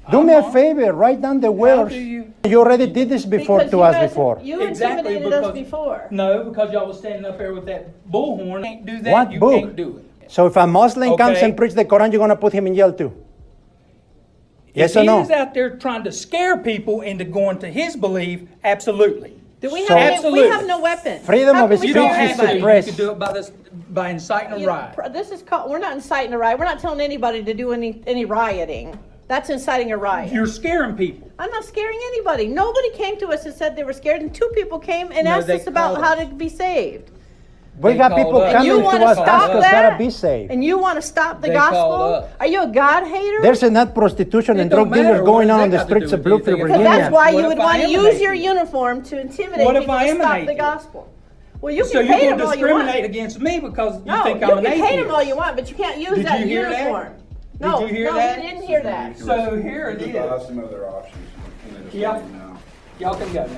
Do me a favor, write down the words. do you- You already did this before Because to you us guys- before. You Exactly, intimidated us because- before. No, because y'all was standing up there with that bullhorn. You can't do that. What you book? can't do it. So if a Muslim comes Okay. and preach the Quran, you're gonna put him in jail too? Yes if or he no? is out there trying to scare people into going to his belief, absolutely. Do we So- have? Absolutely. We have no weapon. Freedom How of can we You speech don't scare is have to. anybody? You suppressed. can do it by inciting a riot. This is called. We're not inciting a riot. We're not telling anybody to do any rioting. That's inciting a riot. You're scaring people. I'm not scaring anybody. Nobody came to us and said they were scared, and 2 people came and No, asked they us about called how us. to be saved. We They got called people us. And you coming want to to us, ask stop us how to that? be saved. And you want to stop the They called gospel? us. Are you a God hater? There's enough prostitution It and don't drug dealers matter. What going does on that in the got to streets do of with anything? Bluefield, Because Virginia. that's why What you would if I want to emanate use your you? uniform to intimidate What if people I to stop emanate the you? gospel. Well, you So can you're hate going them to all you want. discriminate against me because you No, think you I'm an can hate them atheist. all you want, but you can't use Did that you hear that? uniform. Did No, you hear no, that? you didn't hear that. So here it Advise is. them of their options. And then just Yep. let them know. Y'all can go now.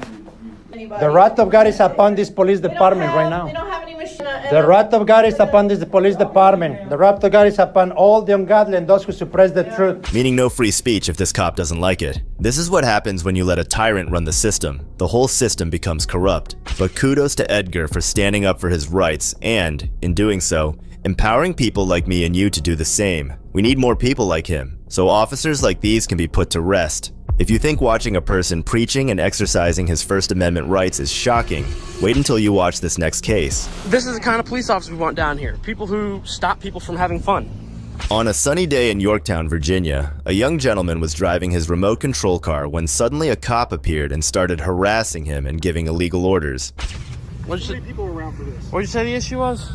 Anybody. The wrath of God is upon this police We don't department have- right now. We don't have any machines The wrath of God is upon this police department. The wrath of God is upon all the ungodly and those who suppress the truth. Meaning no free speech if this cop doesn't like it. This is what happens when you let a tyrant run the system. The whole system becomes corrupt. But kudos to Edgar for standing up for his rights and, in doing so, empowering people like me and you to do the same. We need more people like him, so officers like these can be put to rest. If you think watching a person preaching and exercising his First Amendment rights is shocking, wait until you watch this next case. This is the kind of police officers we want down here. People who stop people from having fun. On a sunny day in Yorktown, Virginia, a young gentleman was driving his remote control car when suddenly a cop appeared and started harassing him and giving illegal orders. There's 3 people around for this. What did you say the issue was?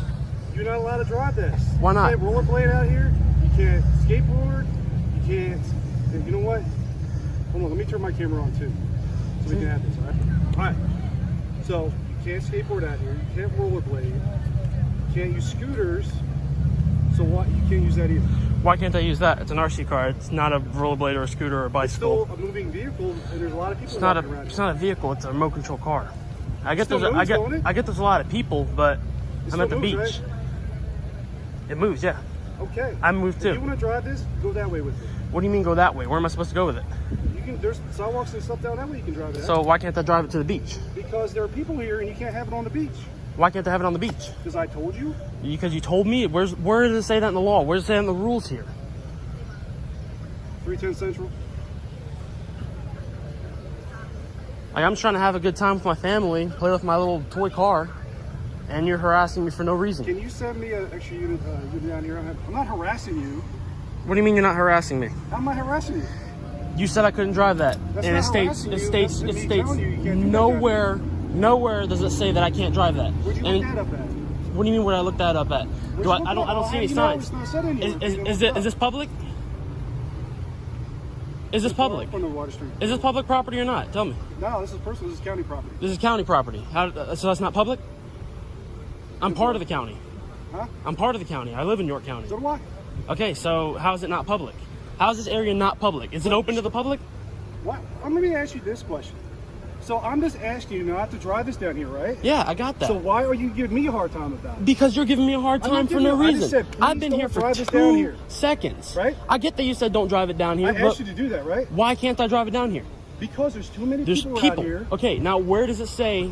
You're not allowed to drive this. Why not? You can't rollerblade out here. You can't skateboard. You can't. You know what? Hold on, let me turn my camera on too, so we can have this, all right? All right. So you can't skateboard out here. You can't rollerblade. You can't use scooters. So what? You can't use that either. Why can't I use that? It's an RC car. It's not a rollerblade or a scooter or a bicycle. It's still a moving vehicle, and there's a lot of people. It's not a vehicle. It's a remote control car. I get there's a lot of people, but I'm at the beach. Right? It moves, yeah. Okay. I moved too. If you want to drive this, go that way with it. What do you mean go that way? Where am I supposed to go with it? There's sidewalks and stuff down that way you can drive it at. So why can't I drive it to the beach? Because there are people here and you can't have it on the beach. Why can't I have it on the beach? Because I told you. Because you told me? Where does it say that in the law? Where does it say that in the rules here? 310 Central. Like, I'm just trying to have a good time with my family, play with my little toy car, and you're harassing me for no reason. Can you send me an extra unit down here? I'm not harassing you. What do you mean you're not harassing me? How am I harassing you? You said I couldn't drive that. That's and not it states harassing nowhere does it say that I can't drive that. Where'd you look that up at? What do you mean where I looked that up at? I don't see any signs. Is this public? Is this public? Is this public property or not? Tell me. No, this is personal. This is county property. This is county property. So that's not public? I'm part of the county. Huh? I'm part of the county. I live in York County. So do I. Okay, so how is it not public? How is this area not public? Is it open to the public? What? Let me ask you this question. So I'm just asking you not to drive this down here, right? Yeah, I got that. So why are you giving me a hard time about it? Because you're giving me a hard time for no reason. I just said, I've been here for 2 seconds. Right? I get that you said don't drive it down here. I asked you to do that, right? Why can't I drive it down here? Because there's too many people out here. Okay, now where does it say?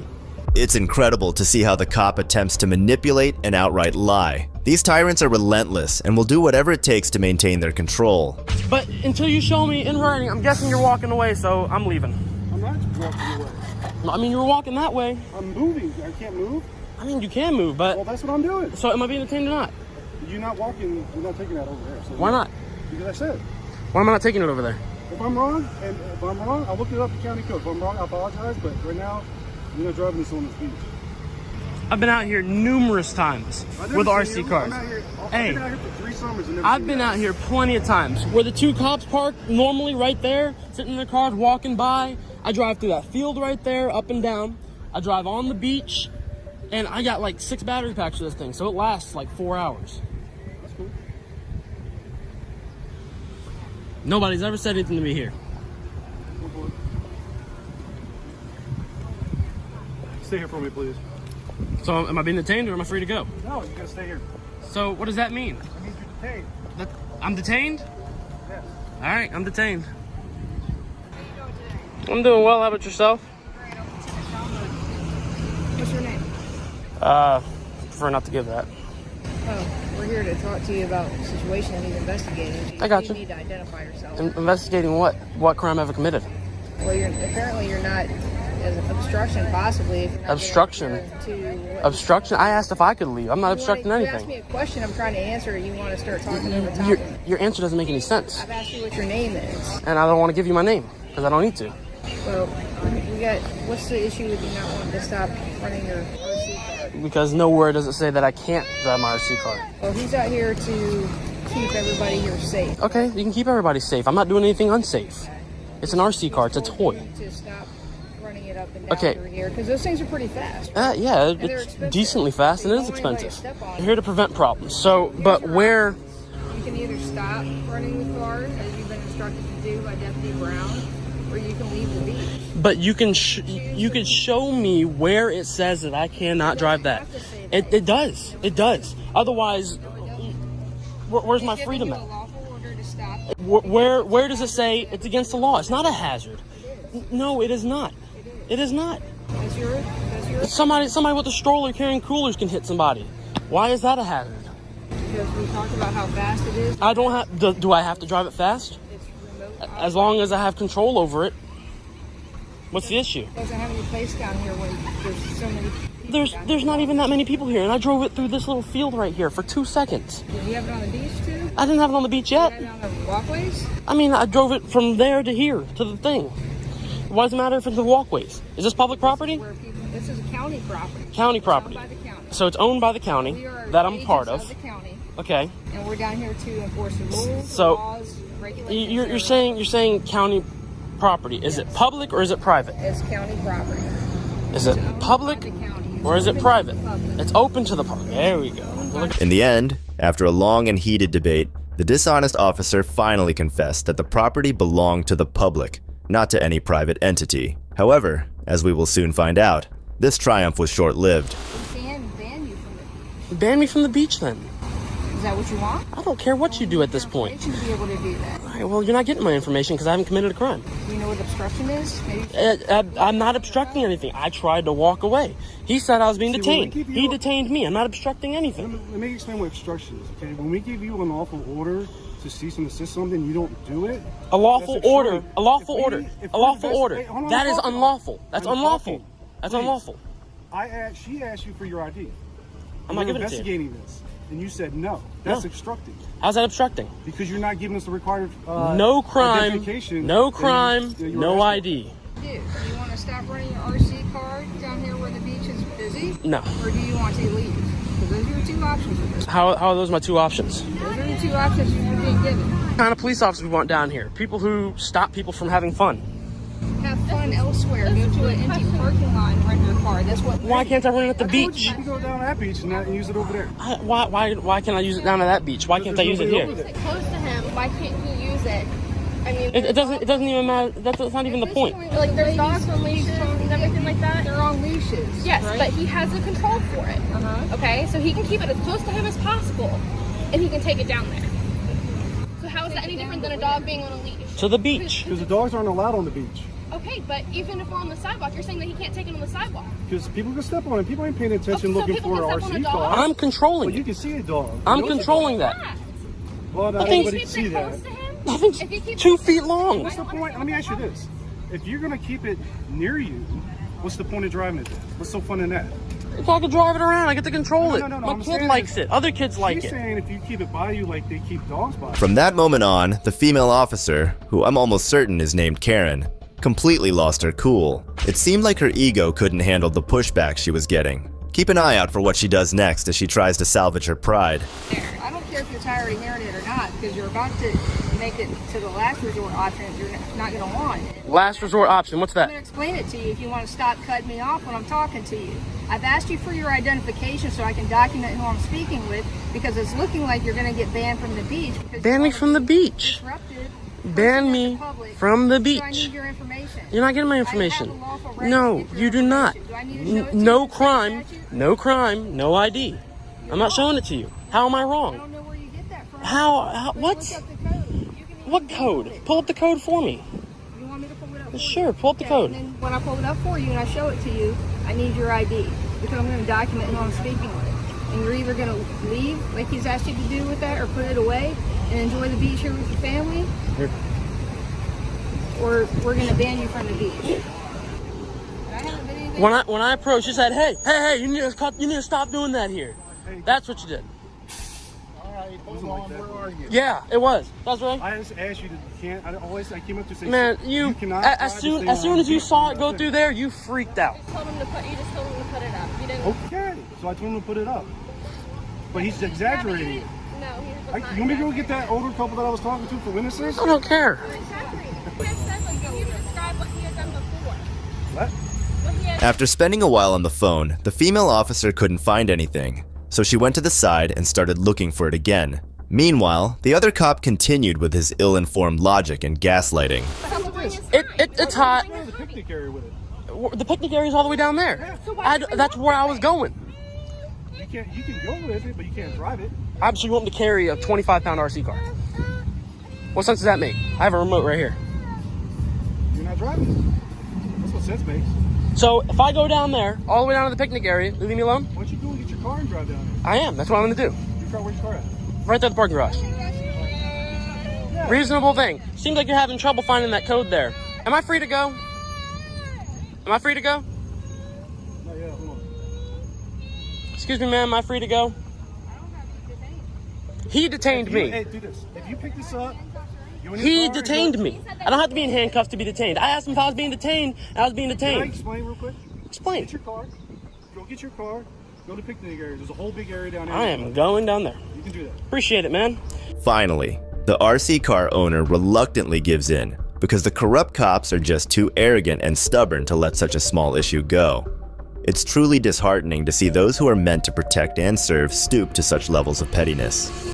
It's incredible to see how the cop attempts to manipulate and outright lie. These tyrants are relentless and will do whatever it takes to maintain their control. But until you show me in writing, I'm guessing you're walking away, so I'm leaving. I'm not walking away. I mean, you were walking that way. I'm moving. I can't move. I mean, you can move, but... Well, that's what I'm doing. So am I being detained or not? You're not walking. You're not taking that over there. So why not? Because I said. Why am I not taking it over there? If I'm wrong, I'll look it up in county code. If I'm wrong, I apologize, but right now, you're not driving this on this beach. I've been out here numerous times with RC cars. I've been out here for 3 summers and I've been out here plenty of times. Where the 2 cops park normally right there, sitting in their cars, walking by. I drive through that field right there, up and down. I drive on the beach, and I got like 6 battery packs of this thing, so it lasts like 4 hours. That's cool. Nobody's ever said anything to me here. Stay here for me, please. So am I being detained or am I free to go? No, you gotta stay here. So what does that mean? That means you're detained. I'm detained? Yes. All right, I'm detained. I'm doing well. How about yourself? What's your name? Prefer not to give that. Oh, we're here to talk to you about a situation that he's investigating. I got you. You need to identify yourself. Investigating what? What crime have I committed? Well, apparently you're not, as an obstruction possibly. If you're not obstruction? Obstruction? I asked if I could leave. I'm not obstructing anything. You asked me a question, I'm trying to answer it. You want to start talking over top. Your answer doesn't make any sense. I've asked you what your name is. And I don't want to give you my name, because I don't need to. Well, what's the issue with you not wanting to stop running your RC car? Because nowhere does it say that I can't drive my RC car. Well, he's out here to keep everybody here safe. Okay, you can keep everybody safe. I'm not doing anything unsafe. It's an RC car. It's a toy. To stop running it up and down through here, because those things are pretty fast. Yeah, it's decently fast and it is expensive. I'm here to prevent problems. So, but where... You can either stop running the cars, as you've been instructed to do by Deputy Brown, or you can leave the beach. But you can show me where it says that I cannot drive that. It does. It does. Otherwise, where's my freedom at? Where does it say it's against the law? It's not a hazard. No, it is not. It is not. That's your Somebody with a stroller carrying coolers can hit somebody. Why is that a hazard? Because we talked about how fast it is. I don't have. Do I have to drive it fast? As long as I have control over it. What's the issue? It doesn't have any place down here when there's so many people. There's not even that many people here, and I drove it through this little field right here for 2 seconds. Did you have it on the beach too? I didn't have it on the beach yet. You had it on the walkways? I mean, I drove it from there to here to the thing. Why does it matter if it's the walkways? Is this public property? This is county property. County property. It's owned by the county. So it's owned by the county We are that I'm part agents of. the county, Okay. and we're down here to enforce the rules, So laws, regulations. you're saying county property. Is it public or is it private? It's county property. Is it public or is it private? It's open to the public. There we go. In the end, after a long and heated debate, the dishonest officer finally confessed that the property belonged to the public, not to any private entity. However, as we will soon find out, this triumph was short-lived. We can ban you from it. Ban me from the beach then. Is that what you want? I don't care what you do at this point. You should be able to do that. All right, well, you're not getting my information because I haven't committed a crime. Do you know what obstruction is? Maybe. I'm not obstructing anything. I tried to walk away. He said I was being detained. He detained me. I'm not obstructing anything. Let me explain what obstruction is, okay? When we give you an lawful order to cease and desist something, you don't do it. A lawful order. A lawful order. If A we're lawful invest- order. Wait, hold on, That I'm is talking. unlawful. That's I'm unlawful. talking. That's Please. unlawful. She asked you for your ID. I'm not We're giving it to you. investigating this, and you said no. That's No. obstructing. How's that obstructing? Because you're not giving us the required No crime. identification No that crime. you were No asking ID. Do you want to stop running your RC card down here where the beach is busy? No. Or do you want to leave? Because those are your two options with this. How are those my two options? Those are the two options you're being given. What kind of police officers we want down here? People who stop people from having fun. Have fun elsewhere. Go to an empty parking lot and rent your car. That's what. Why can't I run it at the beach? You can go down that beach and use it over there. Why can't I use it down at that beach? Why can't I use it here? Close to him. Why can't he use it? I mean, It doesn't even matter. That's not even the point. Like there's dogs on leashes and everything like that. They're on leashes. Yes, right? but he has the control for it. Okay, so he can keep it as close to him as possible, and he can take it down there. So how is that any different than a dog being on a leash? To the beach. Because the dogs aren't allowed on the beach. Okay, but even if we're on the sidewalk, you're saying that he can't take it on the sidewalk. Because people can step on it. People ain't paying attention Okay, so looking people for can an step on a RC dog? car. I'm controlling But it. you can see a dog. I'm You know it's a controlling dog. that. Well, not I think- everybody can see that. I think it's 2 feet long. What's the point? Let me ask you this. If you're going to keep it near you, what's the point of driving it then? What's so fun in that? If I can drive it around, I get to control it. No, My I'm kid saying likes it. Other kids like She's it. saying if you keep it by you like they keep dogs by. From that moment on, the female officer, who I'm almost certain is named Karen, completely lost her cool. It seemed like her ego couldn't handle the pushback she was getting. Keep an eye out for what she does next as she tries to salvage her pride. I don't care if you're tired of hearing it or not, because you're about to make it to the last resort option you're not going to want. Last resort option. What's I'm that? going to explain it to you if you want to stop cutting me off when I'm talking to you. I've asked you for your identification so I can document who I'm speaking with, because it's looking like you're going to get banned from the beach. Ban me from the beach. Ban me from the So I beach. need your information. You're not getting my information. No, you do not. No crime. No crime. No ID. I'm not showing it to you. How am I wrong? How what? What code? Pull up the code for me. You want me to pull it up? Sure, pull up the code. And then when I pull it up for you and I show it to you, I need your ID, because I'm going to document who I'm speaking with. And you're either going to leave, like he's asked you to do with that, or put it away and enjoy the beach here with your family, or we're going to ban you from the beach. When I approached, you said, "Hey, you need to stop doing that here." That's what you did. Where are you? Yeah, it was. That's right. I just asked you to. You can't. I came up to say. Man, you cannot. as soon as you saw it go through there, you freaked out. You just told him to put it up. You didn't. Okay, so I told him to put it up, but he's exaggerating it. No, he was You want me to go get that older couple that I was talking to for witnesses? I don't care. He had said, like, you described what he had done before. What? After spending a while on the phone, the female officer couldn't find anything, so she went to the side and started looking for it again. Meanwhile, the other cop continued with his ill-informed logic and gaslighting. this? It's hot. Go to the picnic area with it. The picnic area is all the way down there. That's where I was going. You can go with it, but you can't drive it. So you want me to carry a 25-pound RC car? What sense does that make? I have a remote right here. You're not driving it. That's what sense makes. So if I go down there, all the way down to the picnic area, leave me alone? Why don't you go and get your car and drive down there? I am. That's what I'm going to do. Where's your car at? Right there at the parking garage. Yeah. Reasonable thing. Seems like you're having trouble finding that code there. Am I free to go? Am I free to go? No, yeah, hold on. Excuse me, ma'am. Am I free to go? He detained me. Hey, do this. If you pick this up, he detained me. I don't have to be in handcuffs to be detained. I asked him if I was being detained, and I was being detained. Can I explain real quick? Explain. Get your car. Go get your car. Go to picnic area. There's a whole big area down there. I am going down there. You can do that. Appreciate it, man. Finally, the RC car owner reluctantly gives in because the corrupt cops are just too arrogant and stubborn to let such a small issue go. It's truly disheartening to see those who are meant to protect and serve stoop to such levels of pettiness.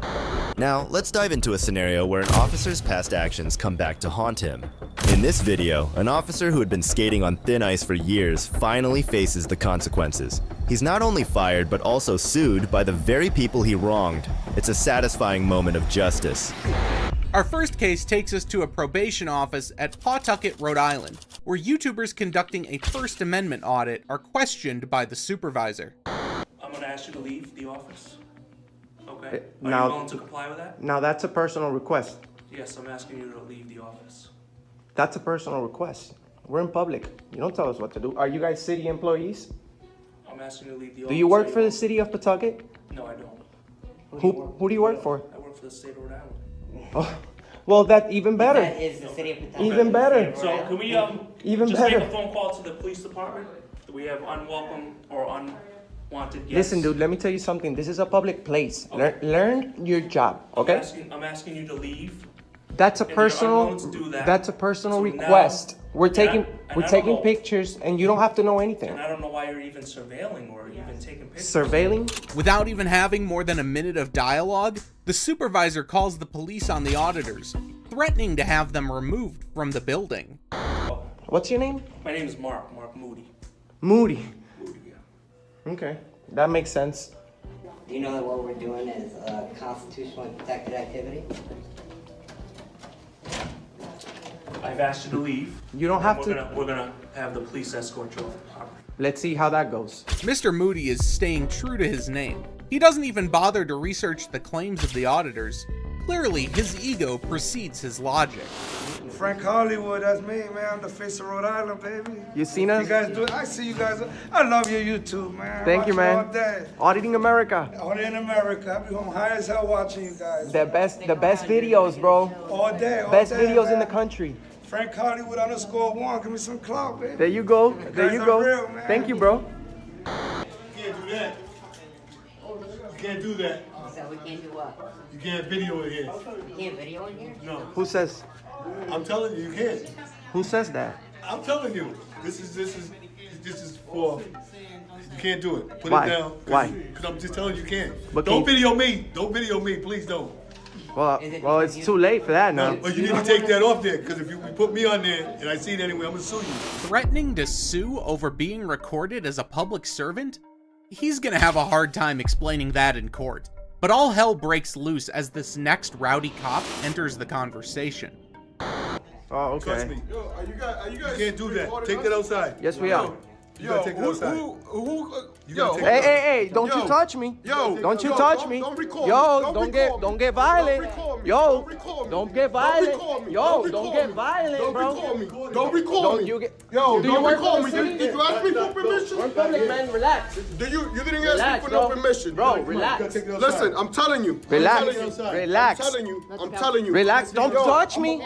Now, let's dive into a scenario where an officer's past actions come back to haunt him. In this video, an officer who had been skating on thin ice for years finally faces the consequences. He's not only fired, but also sued by the very people he wronged. It's a satisfying moment of justice. Our first case takes us to a probation office at Pawtucket, Rhode Island, where YouTubers conducting a First Amendment audit are questioned by the supervisor. I'm going to ask you to leave the office. Okay. Are Now, you willing to comply with that? Now that's a personal request. Yes, I'm asking you to leave the office. That's a personal request. We're in public. You don't tell us what to do. Are you guys city employees? I'm asking you to leave the office. Do you work for the city of Pawtucket? No, I don't. Who do you work for? I work for the state of Rhode Island. Oh, well, that even better. That is the city of Pawtucket. Even better. So can we even just better. make a phone call to the police department? Do we have unwelcome or unwanted guests? Listen, dude, let me tell you something. This is a public place. Learn your job, okay? I'm asking you to leave. That's a And personal. you're unwilling to do that. That's a personal So request. now- We're and I taking don't know- pictures, and you don't have to know anything. And I don't know why you're even surveilling or even taking pictures. Surveilling? Without even having more than a minute of dialogue, the supervisor calls the police on the auditors, threatening to have them removed from the building. What's your name? My name is Mark Moody. Moody. Okay, that makes sense. Do you know that what we're doing is constitutionally protected activity? I've asked you to leave. You don't have to. We're gonna have the police escort you off the property. Let's see how that goes. Mr. Moody is staying true to his name. He doesn't even bother to research the claims of the auditors. Clearly, his ego precedes his logic. Frank Hollywood, that's me, man. I'm the face of Rhode Island, baby. You seen us? You guys do it. I see you guys. I love your YouTube, man. Thank you, man. All day. Auditing America. All day in America. I'll be home high as hell watching you guys. The best videos, bro. All day. Best day, videos man. in the country. Frank Hollywood _1. Give me some clout, baby. There you go. You There guys you are go. real, man. Thank you, bro. You can't do that. You can't do that. So we can't do what? You can't video it here. You can't video in here? No. Who says? I'm telling you, you can't. Who says that? I'm telling you. This is for. You can't do it. Put Why? it down. Why? Because I'm just telling you, you can't. But Don't can- video me. Don't video me. Please don't. Well, it's too late for that now. But you need to take that off there, because if you put me on there and I see it anyway, I'm gonna sue you. Threatening to sue over being recorded as a public servant? He's gonna have a hard time explaining that in court. But all hell breaks loose as this next rowdy cop enters the conversation. Oh, okay. Trust me. Yo, are you guys you can't do that. Take that outside. Yes, we are. You gotta take it outside. Hey, don't you touch me. Don't you touch me. Yo, don't get violent. Yo, don't get violent. Yo, don't get violent, bro. Don't record me. Yo, do you don't work record for me. the city? Did you ask me for permission? We're in public, man. Relax. You didn't ask Relax, me for no bro. permission. Bro, relax. Listen, I'm telling you. Relax. Relax. I'm telling you. Relax. Don't touch me.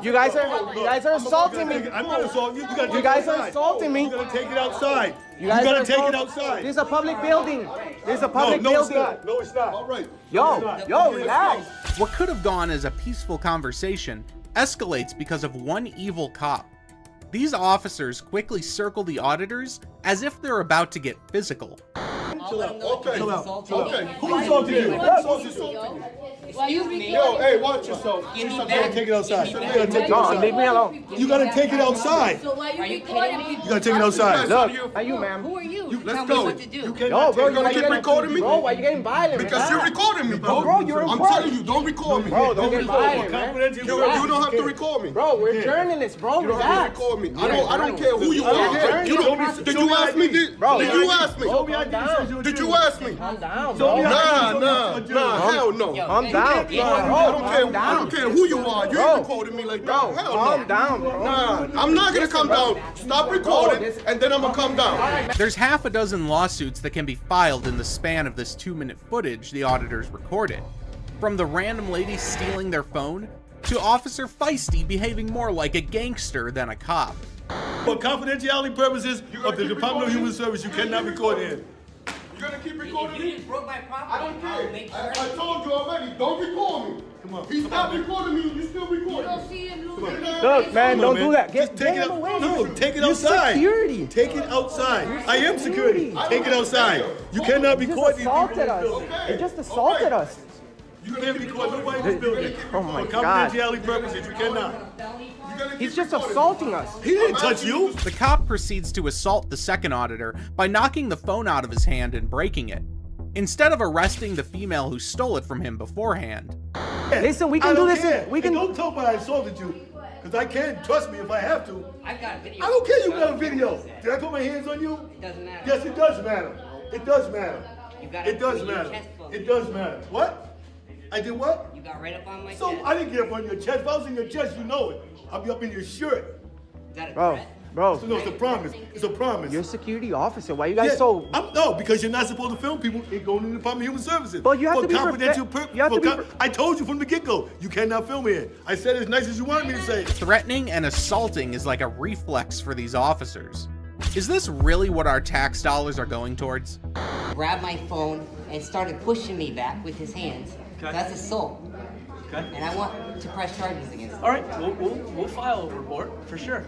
You guys are insulting me. I'm not insulting you. You gotta take You guys it outside. are insulting me. You gotta take it outside. You guys gotta are take it insulting- outside. This is a public building. This is a public no, building. it's not. No, it's not. All right. Yo, relax. What could have gone as a peaceful conversation escalates because of one evil cop. These officers quickly circle the auditors as if they're about to get physical. Chill out. Okay. Okay. Who insulted you? Who insulted you? Excuse me. Yo, hey, watch yourself. You gotta take it outside. You gotta take it outside. Leave me alone. You gotta take it outside. So why you recording me? You gotta take it outside. Look, are you, ma'am? Who are you? Let's Tell go. me what to do. Yo, bro, You're gonna keep recording me? Bro, why you getting violent? Because you're recording me, bro. Bro, you're I'm telling you, don't record me. Bro, don't get violent, man. You don't have to record me. Bro, we're journalists, bro. You don't have to record me. I don't care who you are. Did you ask me? Did you ask me? Did you ask me? Calm down, bro. Nah, hell no. Calm down. I don't care who you are. You ain't recording me like that. Hell no. Calm down, bro. Nah, I'm not gonna come down. Stop recording, and then I'm gonna come down. There's half a dozen lawsuits that can be filed in the span of this 2-minute footage the auditors recorded. From the random lady stealing their phone, to Officer Feisty behaving more like a gangster than a cop. For confidentiality purposes of the Department of Human Service, you cannot record him. You're gonna keep recording me? broke my property, I don't care. I told you already, don't record me. Come on. He stopped recording me, you still recording me. Look, man, don't do that. Just take it away. No, take it outside. Security. Take it outside. I am security. Take it outside. You cannot record these people. They just assaulted us. You can't record nobody in this building. Oh my For God. confidentiality purposes, you cannot. He's just assaulting us. He didn't touch you. The cop proceeds to assault the second auditor by knocking the phone out of his hand and breaking it, instead of arresting the female who stole it from him beforehand. Listen, we can do this. We can. Don't talk about I assaulted you, because I can. Trust me if I have to. I got a video. I don't care you got a video. Did I put my hands on you? It doesn't matter. Yes, it does matter. It does matter. You got It does matter. It does matter. What? I did what? You got right up on my chest. So I didn't get up on your chest. If I was in your chest, you know it. I'll be up in your shirt. Is that a Bro, threat? bro. So no, it's a promise. It's a promise. You're a security officer. Why you guys so? No, because you're not supposed to film people. It goes in the Department of Human Services. But you have for to be confidential you have to be I told you from the get-go, you cannot film here. I said it as nice as you wanted me to say. Threatening and assaulting is like a reflex for these officers. Is this really what our tax dollars are going towards? Grabbed my phone and started pushing me back with his hands. Okay. That's assault. Okay. And I want to press charges against him. All right, we'll file a report for sure.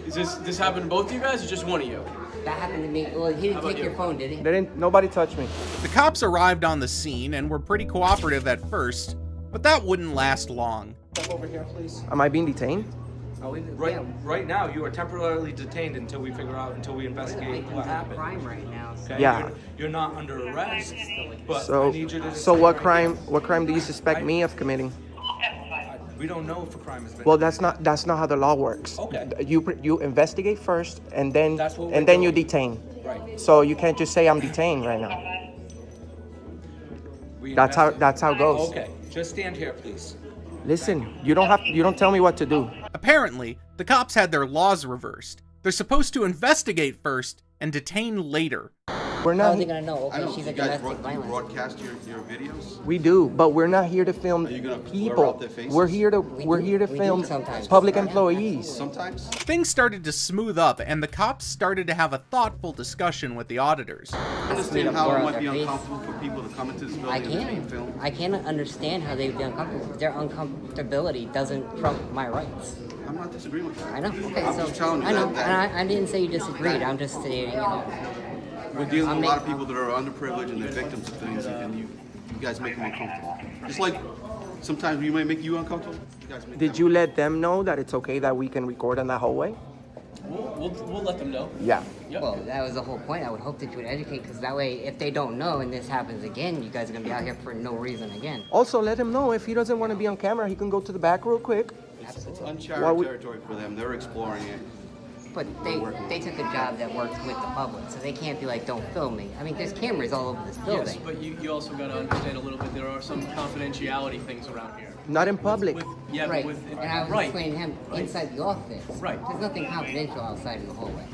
Is this happened to both of you guys or just one of you? That happened to me. Well, he didn't take your phone, did he? Nobody touched me. The cops arrived on the scene and were pretty cooperative at first, but that wouldn't last long. Step over here, please. Am I being detained? Right now, you are temporarily detained until we investigate what happened. Crime right now. Okay? Yeah. You're not under arrest, but So, I need you to. so what crime do you suspect me of committing? We don't know if a crime has been. Well, that's not how the law works. Okay. You investigate first, and then That's what and we're then you doing. detain. Right. So you can't just say I'm detained right now. That's how it goes. Okay. Just stand here, please. Listen, you don't tell me what to do. Apparently, the cops had their laws reversed. They're supposed to investigate first and detain later. We're How not. are they gonna know? Okay, she's a domestic violence. broadcast your videos? We do, but we're not here to film you gonna blur people. out their faces? We're here to film public employees. Sometimes. Things started to smooth up, and the cops started to have a thoughtful discussion with the auditors. I understand how it might be uncomfortable for people to come into this I building and be can. filmed. I can't understand how they'd be uncomfortable. Their uncomfortability doesn't trump my rights. I'm not disagreeing with you. I know. Okay, I'm so just telling you I know. that And I didn't say you disagreed. I'm just stating, we're dealing with a lot of people that are underprivileged and they're victims of things, and you guys make them uncomfortable. Just like sometimes we might make you uncomfortable. You guys make Did you let them know that it's okay that we can record in that hallway? We'll let them know. Yeah. Yep. Well, that was the whole point. I would hope that you would educate, because that way, if they don't know and this happens again, you guys are gonna be out here for no reason again. Also, let him know if he doesn't want to be on camera, he can go to the back real quick. It's uncharted territory for them. They're exploring it. But they took a job that works with the public, so they can't be like, don't film me. I mean, there's cameras all over this building. Yes, but you also got to understand a little bit. There are some confidentiality things around here. Not in public. Yeah, right. but And I was explaining to him inside the office. Right. There's nothing confidential outside in the hallway.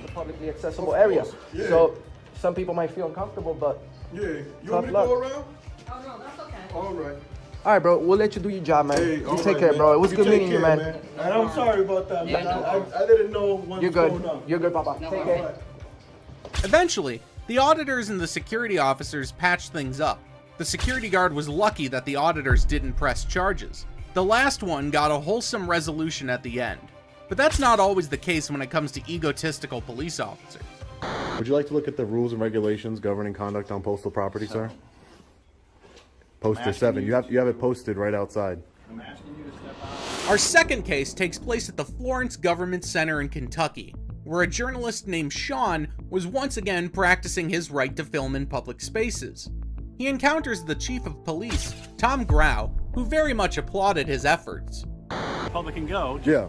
The publicly accessible area. Yeah. So some people might feel uncomfortable, but Yeah. You tough want me to luck. go around? Oh, no, that's okay. All right. All right, bro. We'll let you do your job, man. Hey, you all take right, care, man. bro. It was You good take meeting you, care, man. And I'm sorry about that, man. I didn't know what You're was good. going on. You're good, Papa. Take care. Eventually, the auditors and the security officers patched things up. The security guard was lucky that the auditors didn't press charges. The last one got a wholesome resolution at the end. But that's not always the case when it comes to egotistical police officers. Would you like to look at the rules and regulations governing conduct on postal property, sir? Poster 7. You have it posted right outside. I'm asking you to step out. Our second case takes place at the Florence Government Center in Kentucky, where a journalist named Sean was once again practicing his right to film in public spaces. He encounters the chief of police, Tom Grau, who very much applauded his efforts. Public can go. Yeah.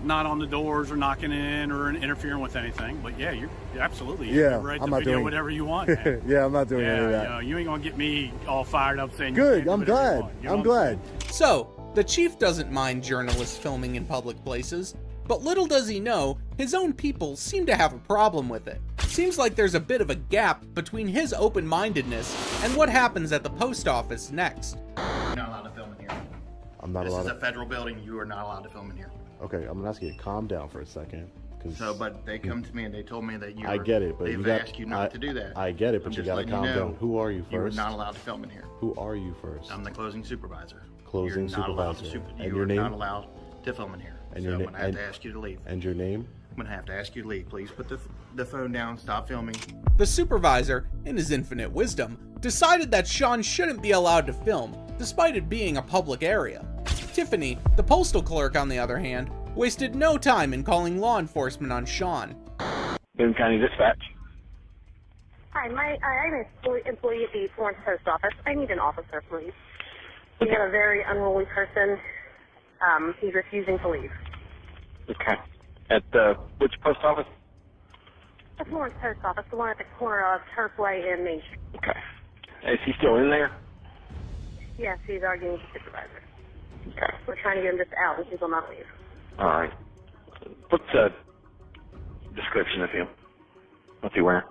Not on the doors or knocking in or interfering with anything, but yeah, you're absolutely Yeah, right I'm to not video doing whatever you want. Man. Yeah, I'm not doing yeah, any of that. You know, you ain't gonna get me all fired up saying. Good, you I'm can't do whatever you glad. want, you know I'm what saying? glad. So, the chief doesn't mind journalists filming in public places, but little does he know, his own people seem to have a problem with it. Seems like there's a bit of a gap between his open-mindedness and what happens at the post office next. You're not allowed to film in here. I'm not allowed This is to. a federal building. You are not allowed to film in here. Okay, I'm gonna ask you to calm down for a second. So, but they come to me and they told me that you. I get it, but they've you got, asked you not to do that. I get it, but I'm you just gotta letting calm you know down. Who are you You are first? not allowed to film in here. Who are you first? I'm the closing supervisor. Closing You're not allowed supervisor. to And you your are name? not allowed to film in here. And so your I'm name? gonna have to ask you to leave. And your name? I'm gonna have to ask you to leave. Please put the phone down. Stop filming. The supervisor, in his infinite wisdom, decided that Sean shouldn't be allowed to film, despite it being a public area. Tiffany, the postal clerk, on the other hand, wasted no time in calling law enforcement on Sean. Boone County Dispatch. Hi, I'm an employee at the Florence Post Office. I need an officer, please. We have a very unruly person. He's refusing to leave. Okay. At which post office? The Florence Post Office, the one at the corner of Turfway and Main Street. Okay. Is he still in there? Yes, he's arguing with the supervisor. Okay. We're trying to get him just out, and he will not leave. All right. What's the description of him? What's he wearing?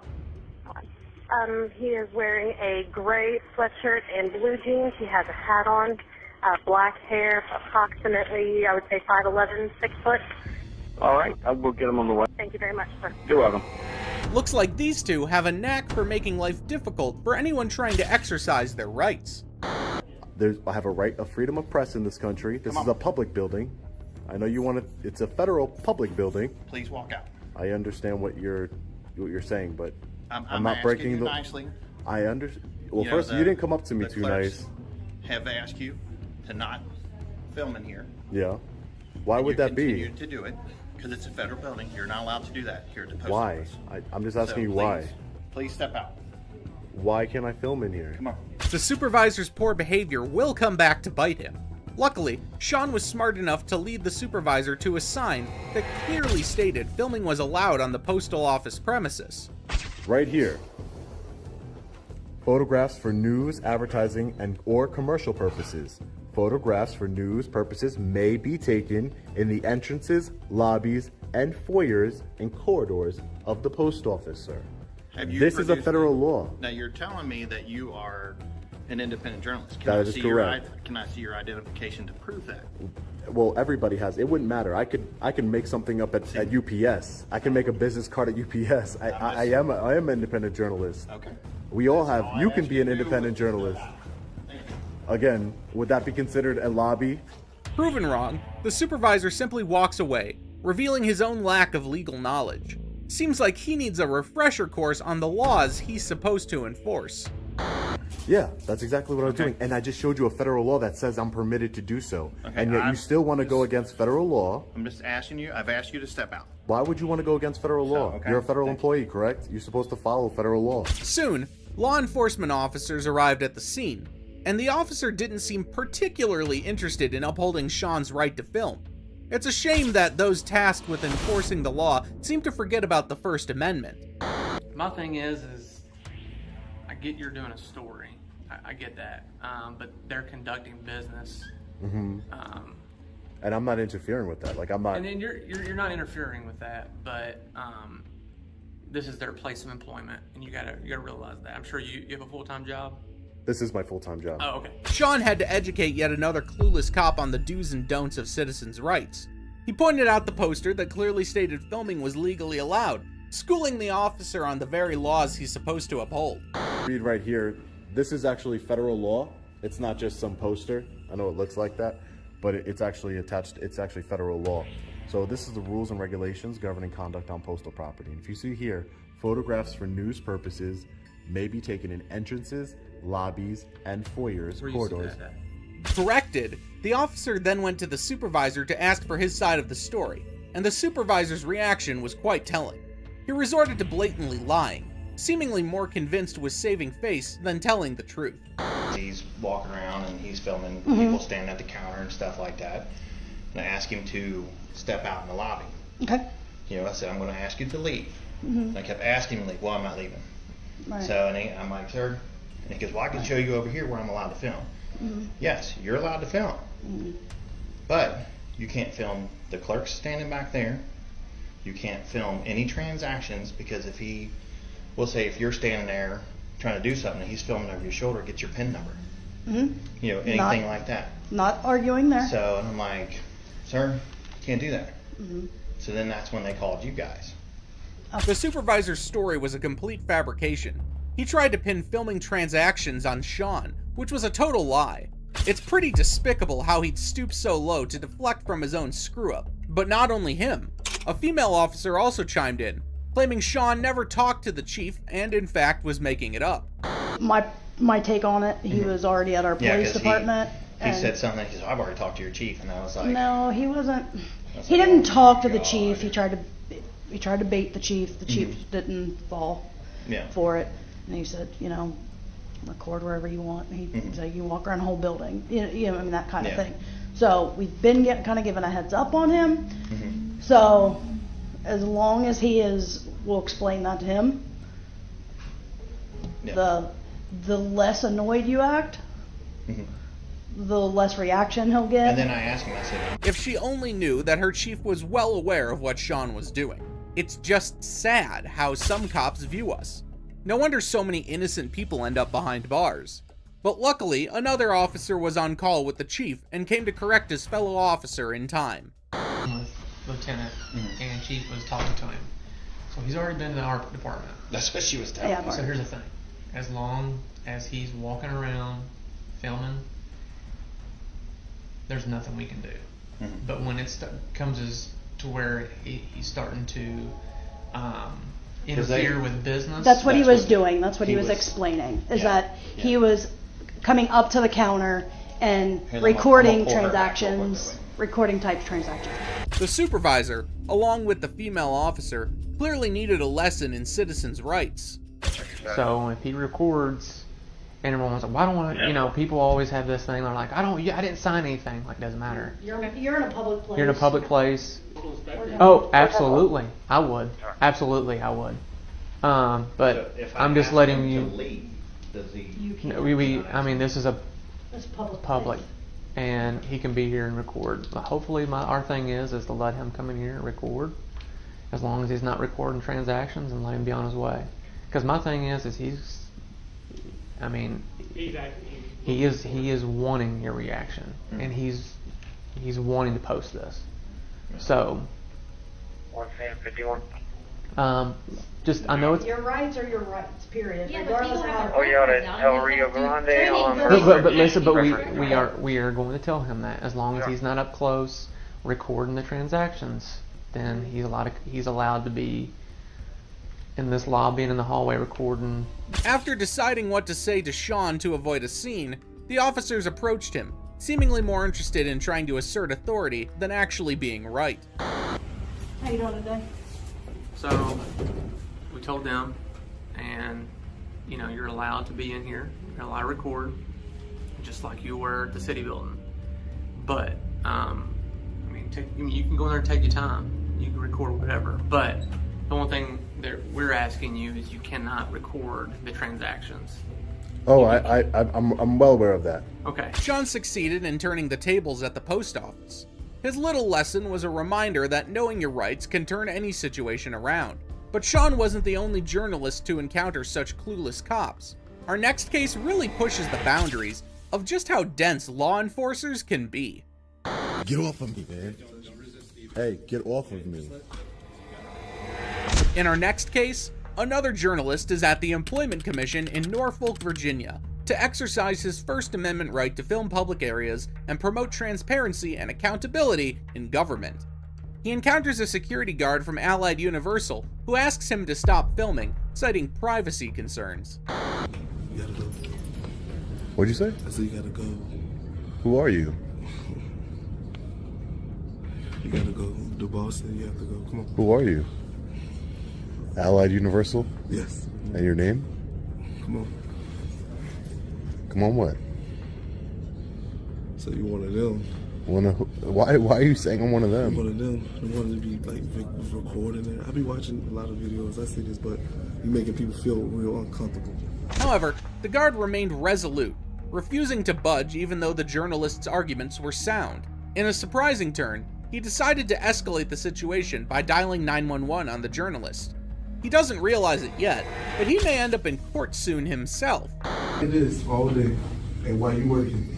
He is wearing a gray sweatshirt and blue jeans. He has a hat on, black hair, approximately, I would say 5'11", 6 foot. All right. I will get him on the way. Thank you very much, sir. You're welcome. Looks like these two have a knack for making life difficult for anyone trying to exercise their rights. I have a right of freedom of press in this country. This is a public building. I know you want to. It's a federal public building. Please walk out. I understand what you're saying, but I'm not asking breaking you the. nicely. I understand. Well, You know, first, you didn't come up to me the too clerks nice. Have asked you to not film in here. Yeah. Why would that be? Continue to do it because it's a federal building. You're not allowed to do that here at the post Why? office. I'm just asking you why. Please step out. Why can't I film in here? Come on. The supervisor's poor behavior will come back to bite him. Luckily, Sean was smart enough to lead the supervisor to a sign that clearly stated filming was allowed on the postal office premises. Right here. Photographs for news, advertising, and or commercial purposes. Photographs for news purposes may be taken in the entrances, lobbies, and foyers and corridors of the post office, sir. Have you This is a produced federal it? law. Now you're telling me that you are an independent journalist. That is correct. Can I see your identification to prove that? Well, everybody has. It wouldn't matter. I could make something up at UPS. I can make a business card at UPS. I am an independent journalist. Okay. We all have. You can be an independent journalist. Again, would that be considered a lobby? Proven wrong, the supervisor simply walks away, revealing his own lack of legal knowledge. Seems like he needs a refresher course on the laws he's supposed to enforce. Yeah, that's exactly what I was doing. And I just showed you a federal law that says I'm permitted to do so. Okay, And yet you still want to go against federal law. I'm just asking you. I've asked you to step out. Why would you want to go against federal law? okay. You're a federal employee, correct? You're supposed to follow federal law. Soon, law enforcement officers arrived at the scene, and the officer didn't seem particularly interested in upholding Sean's right to film. It's a shame that those tasked with enforcing the law seem to forget about the First Amendment. My thing is I get you're doing a story. I get that. But they're conducting business. Mm-hmm. And I'm not interfering with that. Like, I'm not. And then you're not interfering with that, but this is their place of employment, and you gotta realize that. I'm sure you have a full-time job. This is my full-time job. Oh, okay. Sean had to educate yet another clueless cop on the do's and don'ts of citizens' rights. He pointed out the poster that clearly stated filming was legally allowed, schooling the officer on the very laws he's supposed to uphold. Read right here. This is actually federal law. It's not just some poster. I know it looks like that, but it's actually attached. It's actually federal law. So this is the rules and regulations governing conduct on postal property. And if you see here, photographs for news purposes may be taken in entrances, lobbies, and foyers, corridors. Corrected, the officer then went to the supervisor to ask for his side of the story, and the supervisor's reaction was quite telling. He resorted to blatantly lying, seemingly more convinced with saving face than telling the truth. He's walking around and he's filming people standing at the counter and stuff like that. And I asked him to step out in the lobby. Okay. You know, I said, I'm going to ask you to leave. Mhm. And I kept asking him, like, well, I'm not leaving. Right. So, and I'm like, sir, and he goes, well, I can show you over here where I'm allowed to film. Mhm. Yes, you're allowed to film. Mhm. But you can't film the clerks standing back there. You can't film any transactions, because if he, we'll say if you're standing there trying to do something and he's filming over your shoulder, get your PIN number. Mhm. You know, anything like that. Not arguing there. So, and I'm like, sir, can't do that. Mhm. So then that's when they called you guys. The supervisor's story was a complete fabrication. He tried to pin filming transactions on Sean, which was a total lie. It's pretty despicable how he'd stoop so low to deflect from his own screw-up. But not only him. A female officer also chimed in, claiming Sean never talked to the chief and in fact was making it up. My take on it, he was already at our police 'cause department. He said something, he said, I've already talked to your chief, and I was like, No, he wasn't. He didn't talk to the chief. He tried to bait the chief. The chief didn't fall yeah. for it. And he said, you know, record wherever you want. He said, you can walk around the whole building. You know, I mean, that kind of thing. So we've been kind of given a heads up on him. So as long as we'll explain that to him. Yeah. The less annoyed you act, the less reaction he'll get. And then I asked him, I said, if she only knew that her chief was well aware of what Sean was doing. It's just sad how some cops view us. No wonder so many innocent people end up behind bars. But luckily, another officer was on call with the chief and came to correct his fellow officer in time. With Lieutenant, and Chief was talking to him. So he's already been to our department. That's what she was telling me. So here's the thing. As long as he's walking around filming, there's nothing we can do. But when it comes to where he's starting to interfere with business. That's what he was doing. That's what he was explaining. Is that he was coming up to the counter and recording transactions, recording type transactions. The supervisor, along with the female officer, clearly needed a lesson in citizens' rights. So if he records, and everyone's like, "Why don't I?" You know, people always have this thing. They're like, "I didn't sign anything." Like, doesn't matter. You're in a public place. You're in a public place. Oh, absolutely, I would. Absolutely, I would. But if I'm just letting you. leave, does he? I mean, this is a It's public. public, and he can be here and record. But hopefully, our thing is to let him come in here and record, as long as he's not recording transactions, and let him be on his way. Because my thing is he's. I mean, he is wanting your reaction, and he's wanting to post this. So. 151. Just I know it's. Your rights are your rights. Period. Yeah, Regardless of how. Oh, yeah, that's El Rio Grande. But listen, but we are going to tell him that as long as he's not up close recording the transactions, then he's allowed to be in this lobby and in the hallway recording. After deciding what to say to Sean to avoid a scene, the officers approached him, seemingly more interested in trying to assert authority than actually being right. How you doing today? So we told them, and you know, you're allowed to be in here, you're allowed to record, just like you were at the city building. But I mean, you can go in there and take your time. You can record whatever. But the one thing that we're asking you is you cannot record the transactions. Oh, I'm well aware of that. Okay. Sean succeeded in turning the tables at the post office. His little lesson was a reminder that knowing your rights can turn any situation around. But Sean wasn't the only journalist to encounter such clueless cops. Our next case really pushes the boundaries of just how dense law enforcers can be. Get off of me, man. Hey, get off of me. In our next case, another journalist is at the Employment Commission in Norfolk, Virginia, to exercise his First Amendment right to film public areas and promote transparency and accountability in government. He encounters a security guard from Allied Universal who asks him to stop filming, citing privacy concerns. What'd you say? I said you gotta go. Who are you? You gotta go. The boss said you have to go. Come on. Who are you? Allied Universal? Yes. And your name? Come on. Come on, what? So you one of them? Why are you saying I'm one of them? I'm one of them. I wanted to be like recording it. I be watching a lot of videos. I see this, but you making people feel real uncomfortable. However, the guard remained resolute, refusing to budge even though the journalist's arguments were sound. In a surprising turn, he decided to escalate the situation by dialing 911 on the journalist. He doesn't realize it yet, but he may end up in court soon himself. It is all day. And while you working,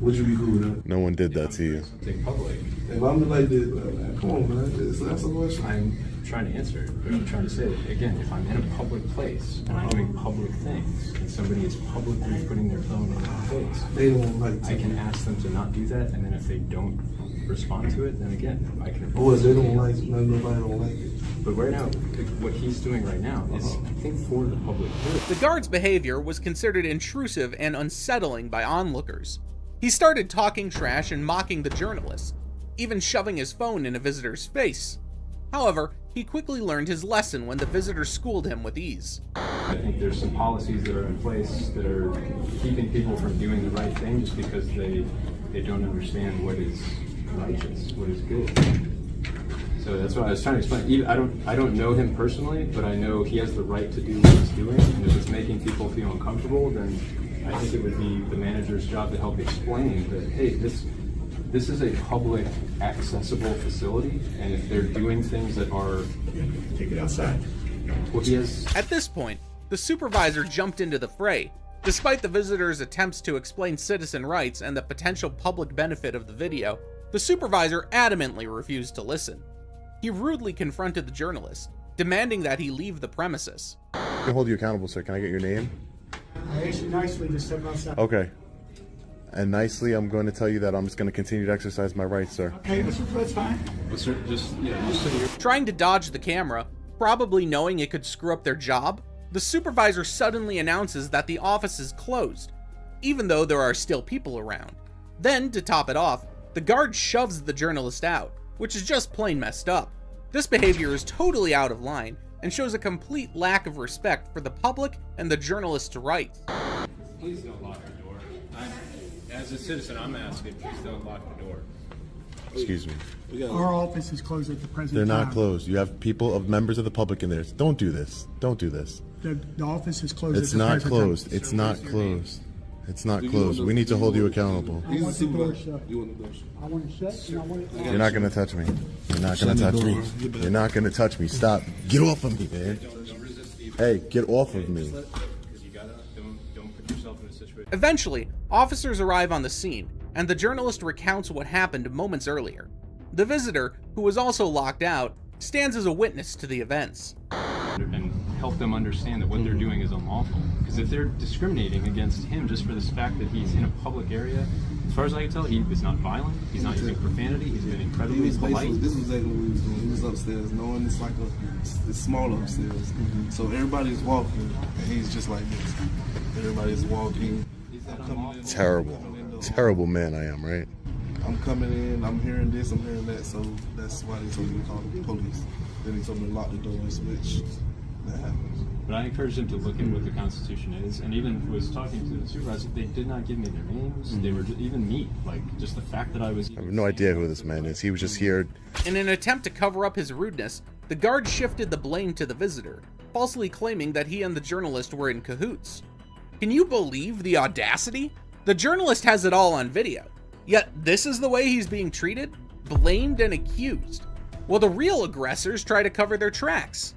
would you be cool with that? No one did that to you. Take public. If I'm like this, come on, man. Just answer the question. I'm trying to answer it, but I'm trying to say it again. If I'm in a public place and I'm doing public things, and somebody is publicly putting their phone in my face, they don't like I can ask them to not do that, and then if they don't respond to it, then again, I can. Or they don't like it. Nobody don't like it. But right now, what he's doing right now is, I think, for the public good. The guard's behavior was considered intrusive and unsettling by onlookers. He started talking trash and mocking the journalist, even shoving his phone in a visitor's face. However, he quickly learned his lesson when the visitor schooled him with ease. I think there's some policies that are in place that are keeping people from doing the right thing just because they don't understand what is righteous, what is good. So that's what I was trying to explain. I don't know him personally, but I know he has the right to do what he's doing, and if it's making people feel uncomfortable, then I think it would be the manager's job to help explain that, hey, this is a public accessible facility, and if they're doing things that are... Take it outside. Well, he has... At this point, the supervisor jumped into the fray. Despite the visitor's attempts to explain citizen rights and the potential public benefit of the video, the supervisor adamantly refused to listen. He rudely confronted the journalist, demanding that he leave the premises. I can hold you accountable, sir. Can I get your name? I asked you nicely to step outside. Okay. And nicely, I'm going to tell you that I'm just going to continue to exercise my rights, sir. Okay, that's fine. But sir, just so you're... Trying to dodge the camera, probably knowing it could screw up their job, the supervisor suddenly announces that the office is closed, even though there are still people around. Then, to top it off, the guard shoves the journalist out, which is just plain messed up. This behavior is totally out of line and shows a complete lack of respect for the public and the journalist's rights. Please don't lock the door. As a citizen, I'm asking, please don't lock the door. Excuse me. Our office is closed at the present They're time. not closed. You have members of the public in there. Don't do this. Don't do this. The office is closed It's at the not present closed. time. It's not closed. It's not closed. We need to hold you accountable. I want the door shut. I want it shut, and I want it... You're not going to touch me. You're not going to touch me. You're not going to touch me. Stop. Get off of me, man. Hey, get off of me. Eventually, officers arrive on the scene, and the journalist recounts what happened moments earlier. The visitor, who was also locked out, stands as a witness to the events. And help them understand that what they're doing is unlawful. Because if they're discriminating against him just for this fact that he's in a public area, as far as I can tell, he is not violent, he's not using profanity, he's been incredibly polite. This was exactly what he was doing. He was upstairs, knowing it's like it's small upstairs. So everybody's walking, and he's just like this. Everybody's walking. Terrible man I am, right? I'm coming in, I'm hearing this, I'm hearing that, so that's why they told me to call the police. Then they told me to lock the door and switch. That happens. But I encouraged them to look at what the Constitution is, and even was talking to the supervisor, they did not give me their names, they were even me, like, just the fact that I was... I have no idea who this man is. He was just here. In an attempt to cover up his rudeness, the guard shifted the blame to the visitor, falsely claiming that he and the journalist were in cahoots. Can you believe the audacity? The journalist has it all on video, yet this is the way he's being treated, blamed and accused, while the real aggressors try to cover their tracks.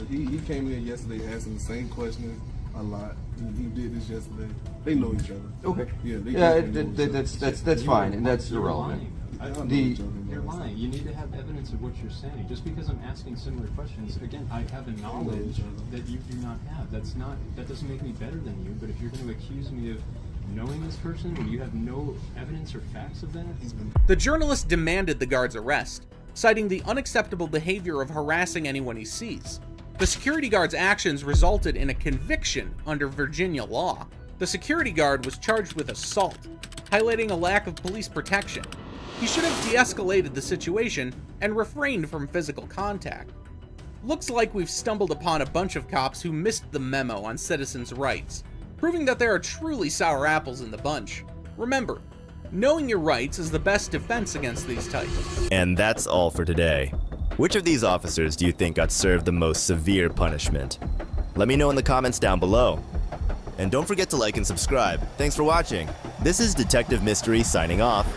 He came in yesterday asking the same question a lot. He did this yesterday. They know each other. Okay. Yeah, that's fine, and that's irrelevant. You're lying. You need to have evidence of what you're saying. Just because I'm asking similar questions, again, I have a knowledge that you do not have. That doesn't make me better than you. But if you're going to accuse me of knowing this person when you have no evidence or facts of that, the journalist demanded the guard's arrest, citing the unacceptable behavior of harassing anyone he sees. The security guard's actions resulted in a conviction under Virginia law. The security guard was charged with assault, highlighting a lack of police protection. He should have de-escalated the situation and refrained from physical contact. Looks like we've stumbled upon a bunch of cops who missed the memo on citizens' rights, proving that there are truly sour apples in the bunch. Remember, knowing your rights is the best defense against these types. And that's all for today. Which of these officers do you think got served the most severe punishment? Let me know in the comments down below. And don't forget to like and subscribe. Thanks for watching. This is Detective Mystery signing off.